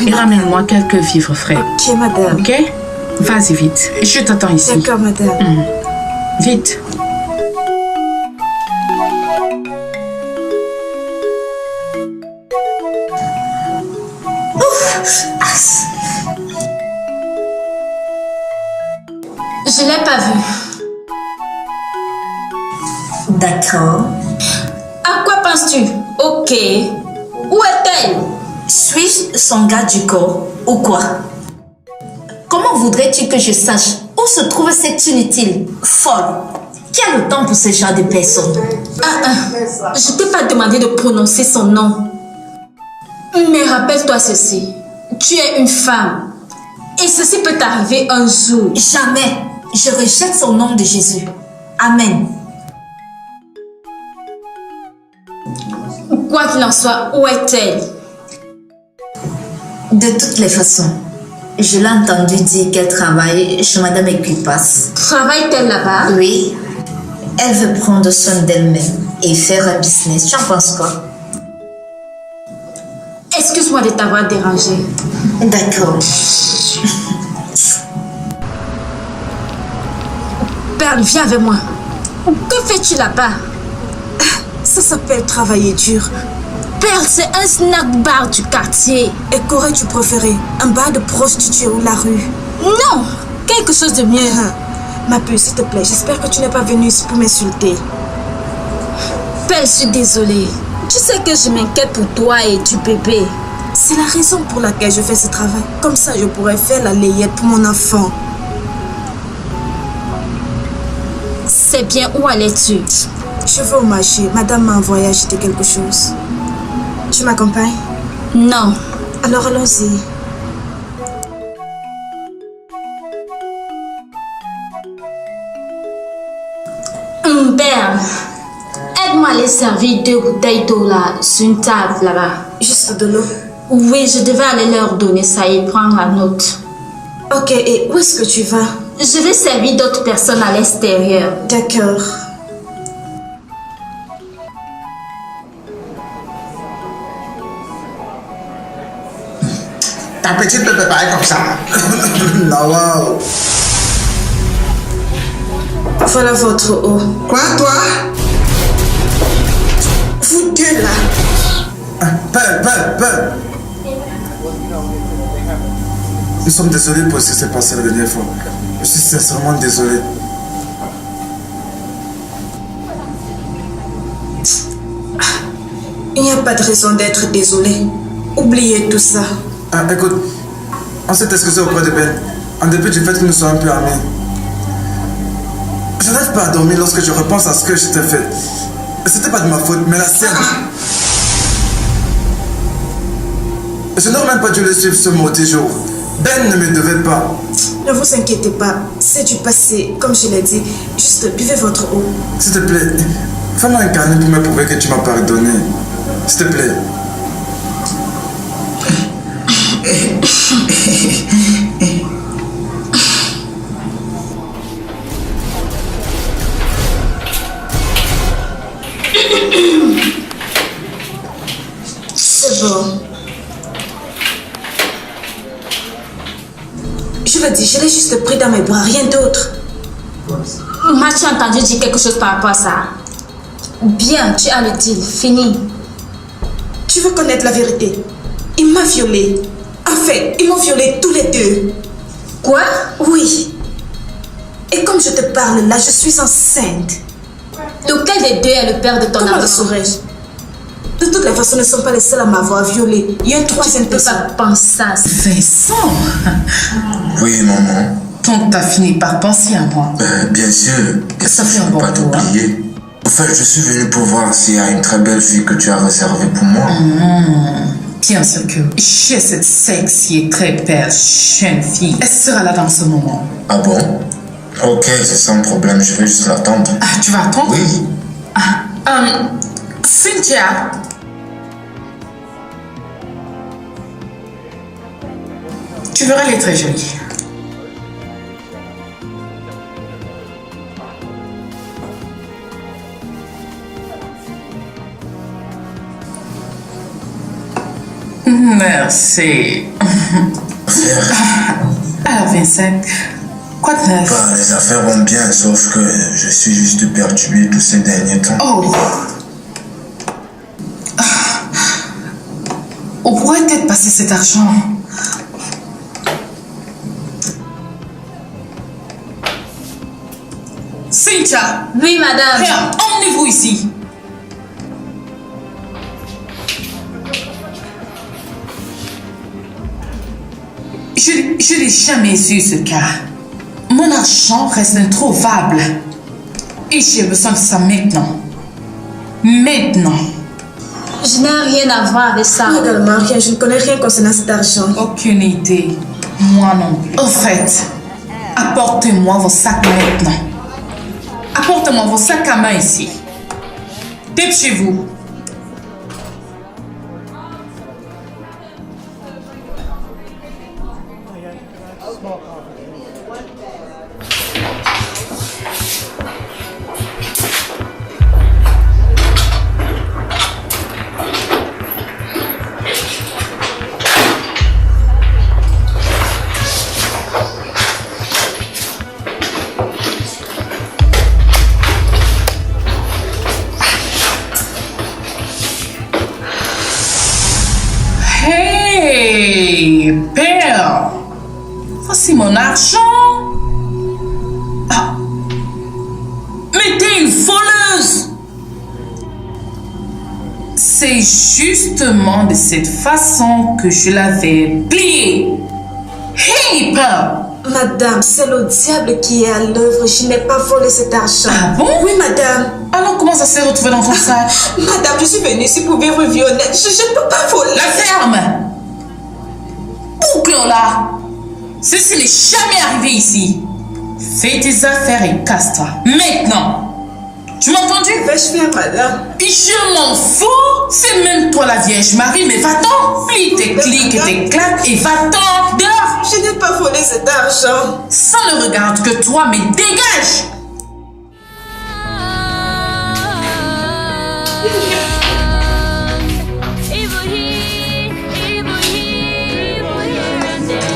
et ramène-moi quelques vivres frais. Ok, madame. Ok? Vas-y vite. Je t'attends ici. D'accord, madame. Vite. Je l'ai pas vue. D'accord. À quoi penses-tu? Ok. Où est-elle? Suis-je son garde du corps ou quoi? Comment voudrais-tu que je sache où se trouve cette inutile folle qui a le temps pour ce genre de personnes? Je t'ai pas demandé de prononcer son nom. Mais rappelle-toi ceci. Tu es une femme. Et ceci peut t'arriver un jour. Jamais. Je rejette son nom de Jésus. Amen. Quoi qu'il en soit, où est-elle? De toutes les façons, je l'ai entendu dire qu'elle travaille chez Madame Equipas. Travaille-t-elle là-bas? Oui. Elle veut prendre soin d'elle-même et faire un business. Tu en penses quoi? Excuse-moi de t'avoir dérangé. D'accord. Perle, viens avec moi. Que fais-tu là-bas? Ça s'appelle travailler dur. Perle, c'est un snack bar du quartier. Et qu'aurais-tu préféré? Un bar de prostituées ou la rue? Non, quelque chose de mieux. Ma puce, s'il te plaît, j'espère que tu n'es pas venue ici pour m'insulter. Perle, je suis désolée. Tu sais que je m'inquiète pour toi et du bébé. C'est la raison pour laquelle je fais ce travail. Comme ça, je pourrais faire la layette pour mon enfant. C'est bien, où allais-tu? Je vais au marché. Madame m'a envoyé acheter quelque chose. Tu m'accompagnes? Non. Alors allons-y. Perle, aide-moi à aller servir 2 bouteilles d'eau là, sur une table là-bas. Juste de l'eau? Oui, je devais aller leur donner ça et prendre la note. Ok, et où est-ce que tu vas? Je vais servir d'autres personnes à l'extérieur. D'accord. Ta petite peut te parler comme ça. Non, wow. Voilà votre eau. Quoi, toi? Vous deux là. Ben. Nous sommes désolés pour ce qui s'est passé la dernière fois. Je suis sincèrement désolé. Il n'y a pas de raison d'être désolé. Oubliez tout ça. Écoute, on s'est excusé auprès de Ben. En dépit du fait que nous soyons un peu amis. Je n'arrive pas à dormir lorsque je repense à ce que je t'ai fait. C'était pas de ma faute, mais la sienne. Je n'aurais même pas dû le suivre ce maudit jour. Ben ne me devait pas. Ne vous inquiétez pas, c'est du passé, comme je l'ai dit. Juste buvez votre eau. S'il te plaît, fais-moi un câlin pour me prouver que tu m'as pardonné. S'il te plaît. C'est bon. Je le dis, je l'ai juste pris dans mes bras, rien d'autre. M'as-tu entendu dire quelque chose par rapport à ça? Bien, tu as le deal, fini. Tu veux connaître la vérité? Il m'a violée. En fait, ils m'ont violée tous les deux. Quoi? Oui. Et comme je te parle là, je suis enceinte. Lequel des deux est le père de ton Comment enfant? le saurais-je? De toutes les façons, ne sont pas les seuls à m'avoir violée. Il y a une troisième personne. Tu ne peux pas penser à ça. Vincent, Oui, maman. donc t'as fini par penser à moi. Bien sûr. Ça fait un Je peux bon pas tour, t'oublier. En fait, je suis venu pour voir s'il y a une très belle fille que tu as réservée pour moi. Bien sûr que j'ai cette sexy et très belle jeune fille. Elle sera là dans ce moment. Ah bon? Ok, c'est sans problème, je vais juste l'attendre. Ah, tu vas attendre? Oui. Cynthia. Tu verras, elle est très jolie. Merci. Alors, Vincent, quoi de neuf? Bah, les affaires vont bien, sauf que je suis juste perturbé tous ces derniers temps. Oh. On pourrait peut-être passer cet argent. Cynthia! Oui, madame. Viens, emmenez-vous ici. Je n'ai jamais eu ce cas. Mon argent reste introuvable. Et j'ai besoin de ça maintenant. Maintenant. Je n'ai rien à voir avec ça. Moi également, rien. Je ne connais rien concernant cet argent. Aucune idée. Moi non plus. Au fait, apportez-moi vos sacs maintenant. Apportez-moi vos sacs à main ici. Dépêchez-vous. Hey, père, voici mon argent. Ah. Mais t'es une voleuse. C'est justement de cette façon que je l'avais plié. Hey, père. Madame, c'est le diable qui est à l'œuvre. Je n'ai pas volé cet argent. Ah bon? Oui, madame. Alors comment ça s'est retrouvé dans ton sac? Madame, je suis venue ici pour vivre une vie honnête. Je ne peux pas voler. La ferme! Boucle-la! Ceci n'est jamais arrivé ici. Fais tes affaires et casse-toi. Maintenant! Tu m'as entendu? Vais-je faire, madame? Je m'en fous! C'est même toi la Vierge Marie, mais va-t'en! Plie tes clics et tes claques et va-t'en! Dehors! Je n'ai pas volé cet argent. Ça ne regarde que toi, mais dégage!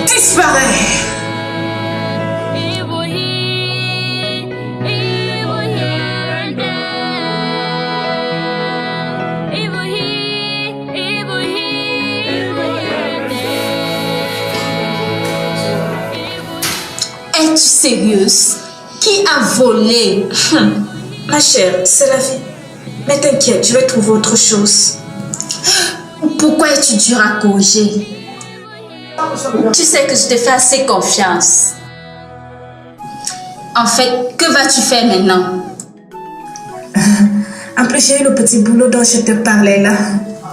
Disparais! Es-tu sérieuse? Qui a volé? Ma chère, c'est la vie. Mais t'inquiète, je vais trouver autre chose. Pourquoi es-tu dur à corriger? Tu sais que je te fais assez confiance. En fait, que vas-tu faire maintenant? En plus, j'ai eu le petit boulot dont je te parlais là.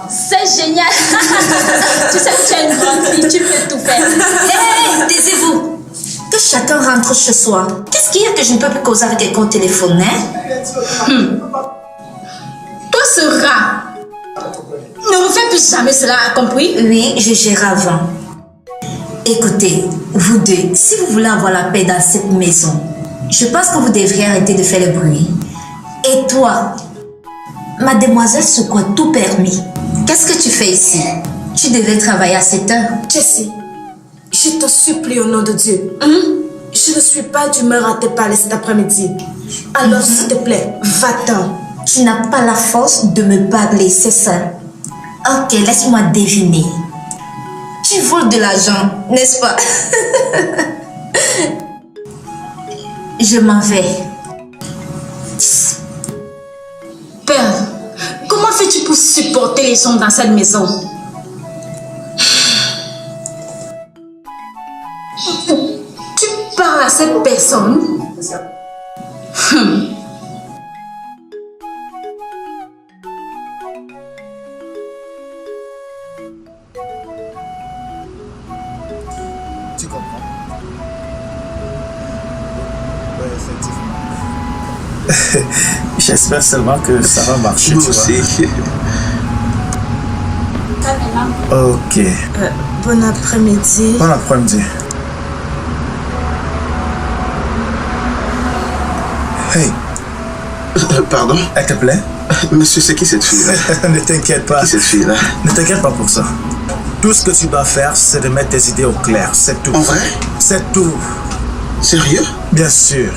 C'est génial! Tu sais que tu es une grande fille, tu peux tout faire. Hé, taisez-vous! Que chacun rentre chez soi. Qu'est-ce qu'il y a que je ne peux plus causer avec quelqu'un au téléphone, hein? Toi, ce rat, ne refais plus jamais cela, compris? Oui, je gère avant. Écoutez, vous deux, si vous voulez avoir la paix dans cette maison, je pense que vous devriez arrêter de faire le bruit. Et toi, mademoiselle secoue tout permis. Qu'est-ce que tu fais ici? Tu devais travailler à 7 heures. Jessie, je te supplie au nom de Dieu. Je ne suis pas d'humeur à te parler cet après-midi. Alors, s'il te plaît, va-t'en. Tu n'as pas la force de me parler, c'est ça? Ok, laisse-moi deviner. Tu voles de l'argent, n'est-ce pas? Je m'en vais. Père, comment fais-tu pour supporter les gens dans cette maison? Tu parles à cette personne? Tu comprends? Oui, effectivement. J'espère seulement que ça va marcher, Moi tu vois. aussi. Calme-toi. Ok. Bon après-midi. Bon après-midi. Hey. Pardon? Elle te plaît? Monsieur, c'est qui cette fille-là? Ne t'inquiète pas. Qui cette fille-là? Ne t'inquiète pas pour ça. Tout ce que tu dois faire, c'est de mettre tes idées au clair. C'est tout. En vrai? C'est tout. Sérieux? Bien sûr.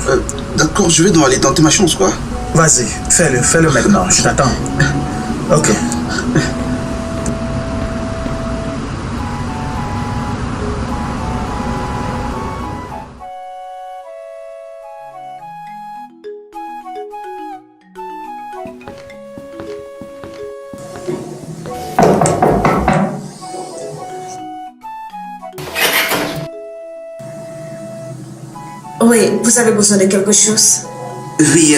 D'accord, je vais donc aller tenter ma chance, quoi. Vas-y, fais-le maintenant. Je t'attends. Ok. Oui, vous avez besoin de quelque chose? Oui,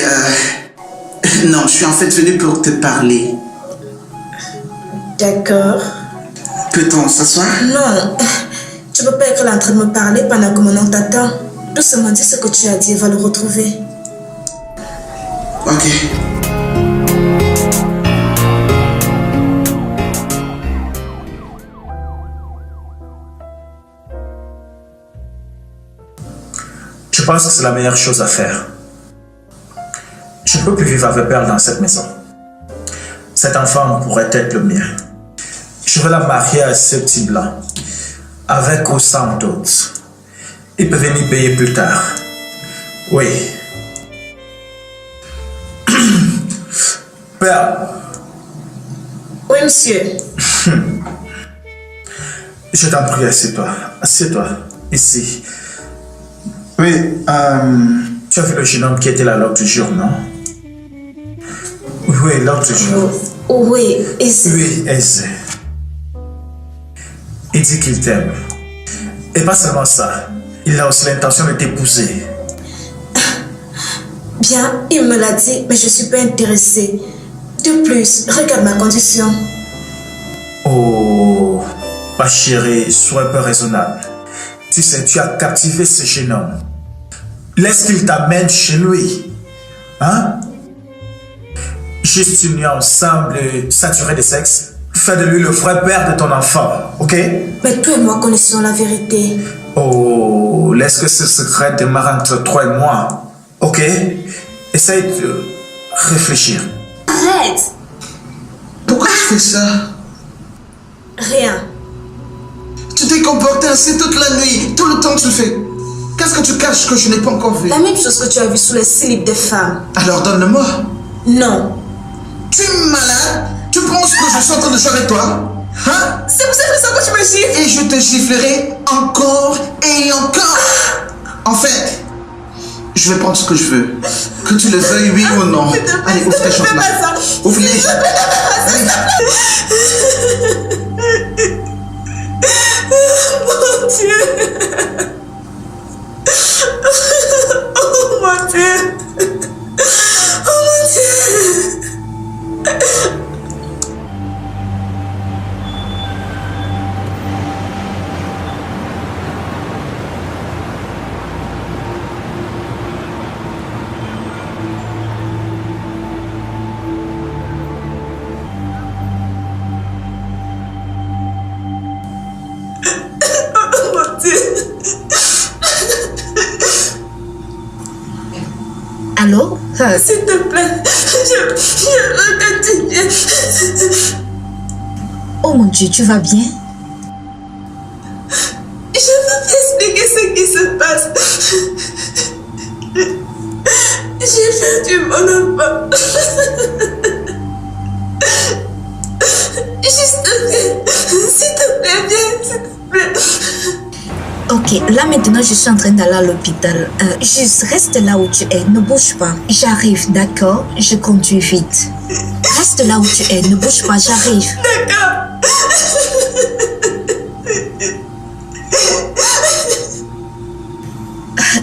non, je suis en fait venu pour te parler. D'accord. Peut-on s'asseoir? Non, tu peux pas être là en train de me parler pendant que mon oncle t'attend. Doucement, dis ce que tu as dit, il va le retrouver. Ok. Je pense que c'est la meilleure chose à faire. Je ne peux plus vivre avec elle dans cette maison. Cet enfant pourrait être le mien. Je vais la marier à ce petit blanc, avec ou sans d'autres. Il peut venir payer plus tard. Oui. Père. Oui, monsieur. Je t'en prie, assieds-toi. Assieds-toi, ici. Oui, tu as vu le jeune homme qui était là l'autre jour, non? Oui, l'autre jour. Oui, Aizé. Oui, Aizé. Il dit qu'il t'aime. Et pas seulement ça, il a aussi l'intention de t'épouser. Bien, il me l'a dit, mais je ne suis pas intéressée. De plus, regarde ma condition. Oh, ma chérie, sois un peu raisonnable. Tu sais, tu as captivé ce jeune homme. Laisse qu'il t'amène chez lui. Hein? Juste une ensemble saturé de sexe. Fais de lui le vrai père de ton enfant, ok? Mais toi et moi connaissons la vérité. Oh, laisse que ce secret démarre entre toi et moi, ok? Essaye de réfléchir. Arrête! Pourquoi tu fais ça? Rien. Tu t'es comporté ainsi toute la nuit, tout le temps tu le fais. Qu'est-ce que tu caches que je n'ai pas encore vu? La même chose que tu as vu sous les slips des femmes. Alors donne-le-moi. Non. Tu es malade? Tu penses que je suis en train de jouer avec toi? Hein? C'est pour cette raison que tu me gifles. Et je te giflerai encore et encore. En fait, je vais prendre ce que je veux. Que tu le veuilles, oui ou non. Allez, ouvre tes champs là. Ouvre-les. Mon Dieu. Oh mon Dieu. Oh mon Dieu. Allô? S'il te plaît, je veux que tu viennes. Oh mon Dieu, tu vas bien? Je veux t'expliquer ce qui se passe. J'ai perdu mon enfant. Juste, s'il te plaît, viens, s'il te plaît. Ok, là maintenant je suis en train d'aller à l'hôpital. Juste reste là où tu es, ne bouge pas. J'arrive, d'accord? Je conduis vite. Reste là où tu es, ne bouge pas, j'arrive. D'accord.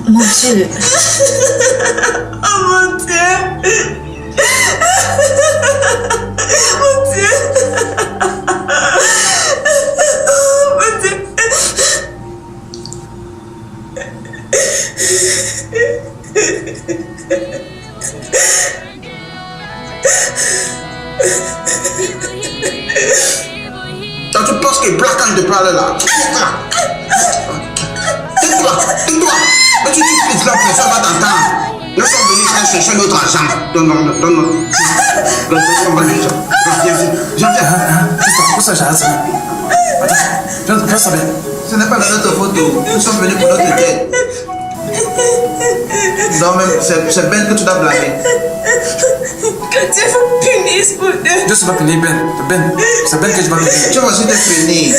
Mon Dieu. Oh mon Dieu. Mon Dieu. Oh mon Dieu. Toi, tu penses qu'il blague quand je te parle là? Tais-toi. Mais tu utilises la personne va t'entendre. Nous sommes venus chercher notre argent. Donne-nous. On va lui dire. Viens. Pour ça, j'arrête ça. Attends, viens savoir. Ce n'est pas de notre faute. Nous sommes venus pour notre tête. Non, même, c'est Ben que tu dois blâmer. Que Dieu vous punisse pour deux. Dieu se va punir Ben. C'est Ben que je vais punir. Tu vas aussi te punir.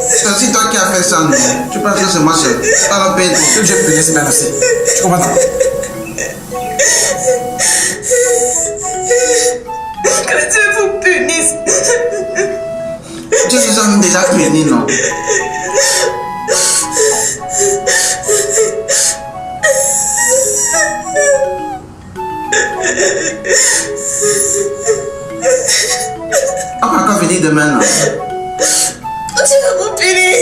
C'est aussi toi qui as fait ça, non? Tu penses que c'est moi seul? Alors, Ben. Que Dieu punisse Ben aussi. Tu comprends ça? Que Dieu vous punisse. Tu nous as déjà punis, non? On va encore venir demain, non? Dieu va vous punir.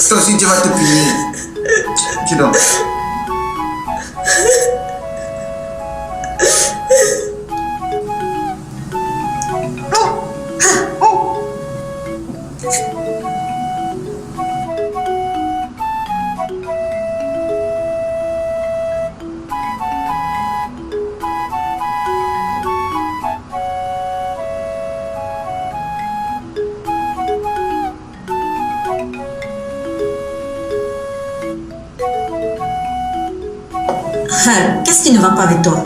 Toi aussi, Dieu va te punir. Tu dors. Qu'est-ce qui ne va pas avec toi?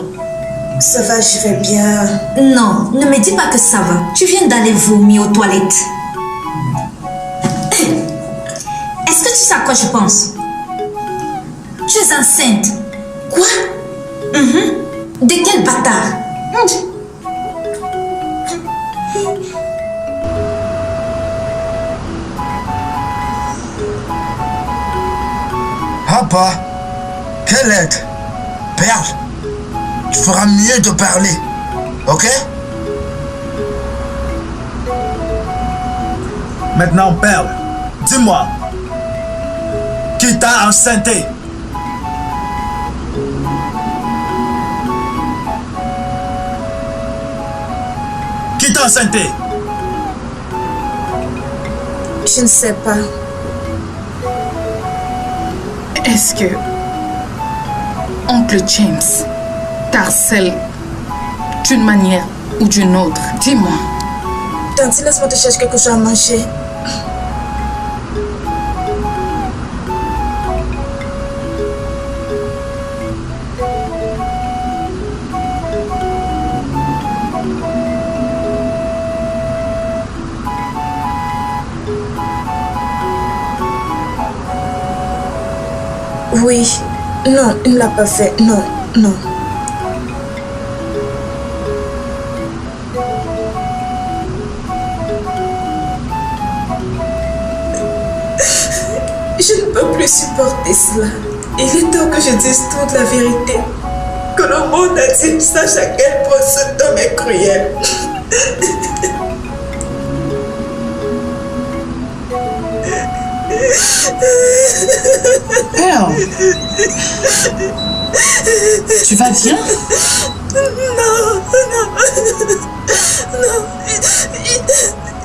Ça va, je vais bien. Non, ne me dis pas que ça va. Tu viens d'aller vomir aux toilettes. Est-ce que tu sais à quoi je pense? Tu es enceinte. Quoi? De quel bâtard? Papa, quelle aide? Perle, tu feras mieux de parler, ok? Maintenant, Perle, dis-moi, qui t'a enceinté? Qui t'a enceinté? Je ne sais pas. Est-ce que Oncle James t'harcèle d'une manière ou d'une autre? Dis-moi. Tanti, laisse-moi te chercher quelque chose à manger. Oui. Non, il ne l'a pas fait. Non. Je ne peux plus supporter cela. Il est temps que je dise toute la vérité. Que le monde entier sache à quel point cet homme est cruel. Perle, tu vas bien? Non.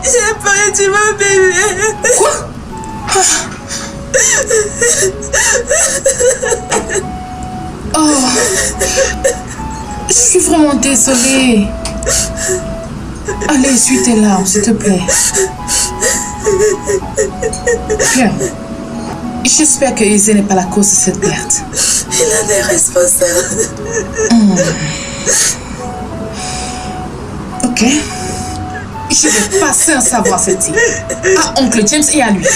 J'ai perdu mon bébé. Quoi? Oh, je suis vraiment désolée. Allez, essuie tes larmes, s'il te plaît. Bien. J'espère que Izzy n'est pas la cause de cette perte. Il en est responsable. Ok. Je vais passer un savoir cette type à Oncle James et à lui.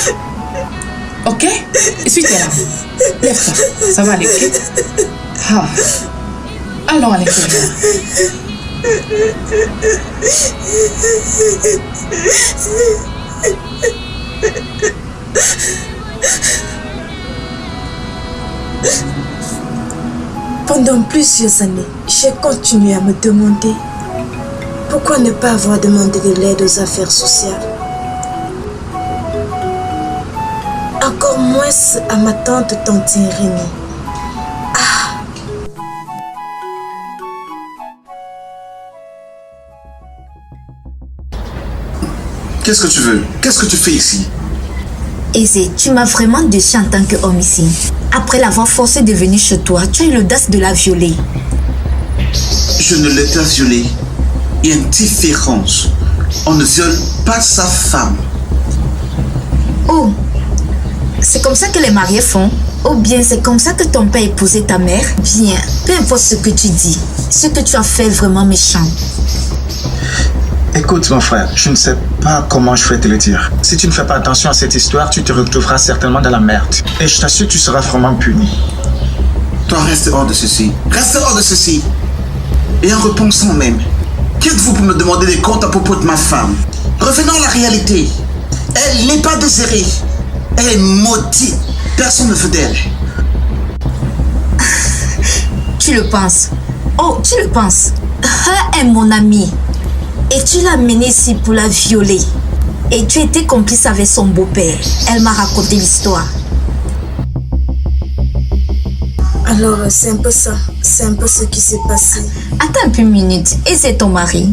Ok? Essuie tes larmes. Lève-toi. Ça va aller, ok? Ah. Allons à l'intérieur. Pendant plusieurs années, j'ai continué à me demander pourquoi ne pas avoir demandé de l'aide aux affaires sociales. Encore moins à ma tante Tantine Rémi. Qu'est-ce que tu veux? Qu'est-ce que tu fais ici? Aizé, tu m'as vraiment déçu en tant qu'homme ici. Après l'avoir forcé de venir chez toi, tu as eu l'audace de la violer. Je ne l'ai pas violée. Il y a une différence. On ne viole pas sa femme. Oh, c'est comme ça que les mariés font? Ou bien c'est comme ça que ton père épousait ta mère? Bien, peu importe ce que tu dis, ce que tu as fait est vraiment méchant. Écoute, mon frère, je ne sais pas comment je vais te le dire. Si tu ne fais pas attention à cette histoire, tu te retrouveras certainement dans la merde. Et je t'assure que tu seras vraiment puni. Toi, reste hors de ceci. Reste hors de ceci. Et en repensant même, qui êtes-vous pour me demander des comptes à propos de ma femme? Revenons à la réalité. Elle n'est pas désirée. Elle est maudite. Personne ne veut d'elle. Tu le penses? Oh, tu le penses? Elle est mon amie. Et tu l'as menée ici pour la violer. Et tu étais complice avec son beau-père. Elle m'a raconté l'histoire. Alors, c'est un peu ça. C'est un peu ce qui s'est passé. Attends un peu une minute. Et c'est ton mari?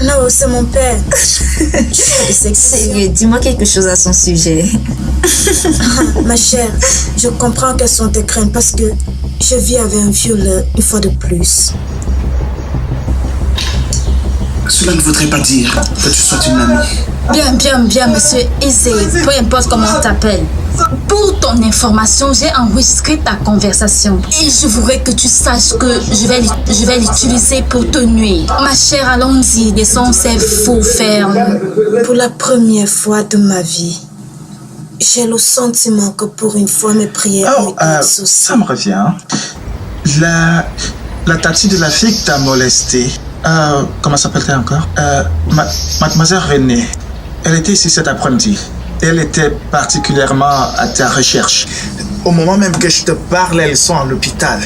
Non, c'est mon père. Sérieux, dis-moi quelque chose à son sujet. Ma chère, je comprends quelles sont tes craintes parce que je vis avec un violeur une fois de plus. Cela ne voudrait pas dire que tu sois une amie. Bien, monsieur Aizé, peu importe comment on t'appelle. Pour ton information, j'ai enregistré ta conversation. Et je voudrais que tu saches que je vais l'utiliser pour te nuire. Ma chère, allons-y, laissons ces faux fermes. Pour la première fois de ma vie, j'ai le sentiment que pour une fois mes prières ont été exaucées. Ça me revient. La tati de la fille que t'as molestée, comment s'appelle-t-elle encore? Mademoiselle Renée. Elle était ici cet après-midi. Elle était particulièrement à ta recherche. Au moment même que je te parle, elles sont à l'hôpital.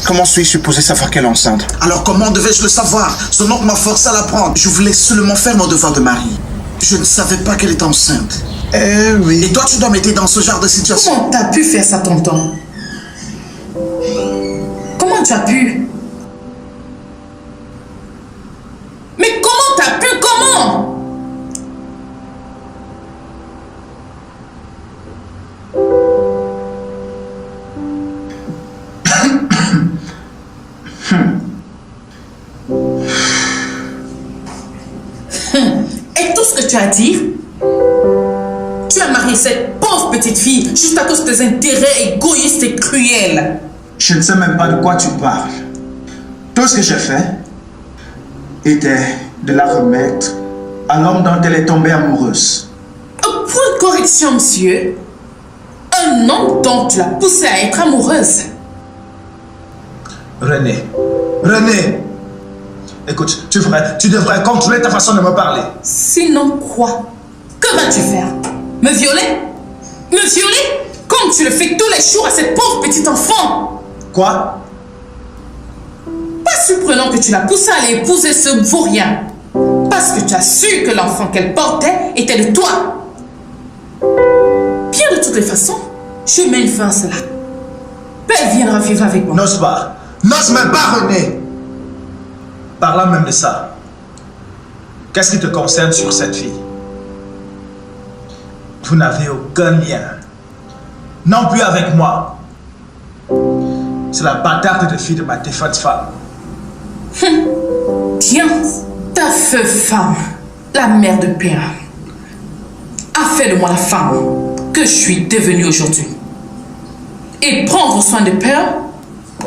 Comment suis-je supposé savoir qu'elle est enceinte? Alors comment devais-je le savoir? Son oncle m'a forcé à la prendre. Je voulais seulement faire mon devoir de mari. Je ne savais pas qu'elle était enceinte. Eh oui. Et toi, tu dois m'aider dans ce genre de situation. Comment t'as pu faire ça, tonton? Comment tu as pu? Mais comment t'as pu? Comment? Et tout ce que tu as dit, tu as marié cette pauvre petite fille juste à cause de tes intérêts égoïstes et cruels. Je ne sais même pas de quoi tu parles. Tout ce que j'ai fait était de la remettre à l'homme dont elle est tombée amoureuse. Point de correction, monsieur. Un homme dont tu l'as poussé à être amoureuse. Renée, écoute, tu devrais contrôler ta façon de me parler. Sinon quoi? Que vas-tu faire? Me violer? Me violer? Comme tu le fais tous les jours à cette pauvre petite enfant. Quoi? Pas surprenant que tu l'as poussé à aller épouser ce vaurien. Parce que tu as su que l'enfant qu'elle portait était de toi. Bien de toutes les façons, je mets une fin à cela. Elle viendra vivre avec moi. N'ose pas. N'ose même pas, Renée. Parlant même de ça, qu'est-ce qui te concerne sur cette fille? Vous n'avez aucun lien. Non plus avec moi. C'est la bâtarde de fille de ma défunte femme. Bien, ta feu femme, la mère de Père, a fait de moi la femme que je suis devenue aujourd'hui. Et prendre soin de Père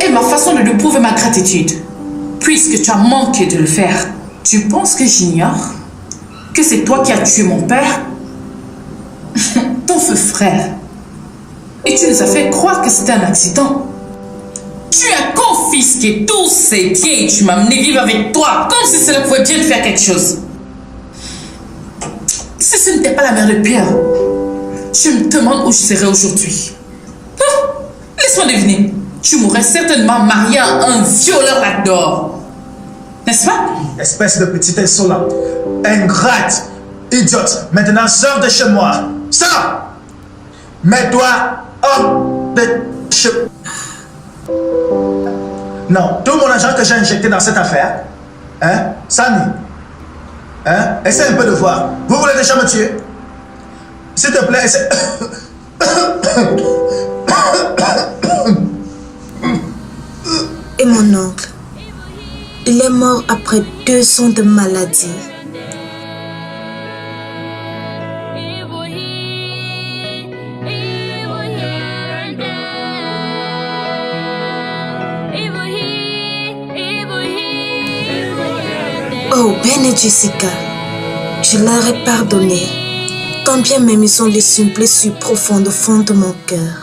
est ma façon de lui prouver ma gratitude. Puisque tu as manqué de le faire, tu penses que j'ignore que c'est toi qui as tué mon père? Ton feu frère. Et tu nous as fait croire que c'était un accident. Tu as confisqué tous ces biens et tu m'as amené vivre avec toi, comme si cela pouvait bien te faire quelque chose. Si ce n'était pas la mère de Pierre, je me demande où je serais aujourd'hui. Laisse-moi deviner. Tu mourrais certainement marié à un violeur là-dedans. N'est-ce pas? Espèce de petite insolente, ingrate, idiote. Maintenant, sors de chez moi. Sors! Mets-toi hors de chez moi. Non, tout mon argent que j'ai injecté dans cette affaire, Sani, Hein? Essaie un peu de voir. Vous voulez déjà me tuer? S'il te plaît, essaie. Et mon oncle, il est mort après 2 ans de maladie. Oh, Ben et Jessica, je leur ai pardonné, quand bien même ils ont laissé une blessure profonde au fond de mon cœur.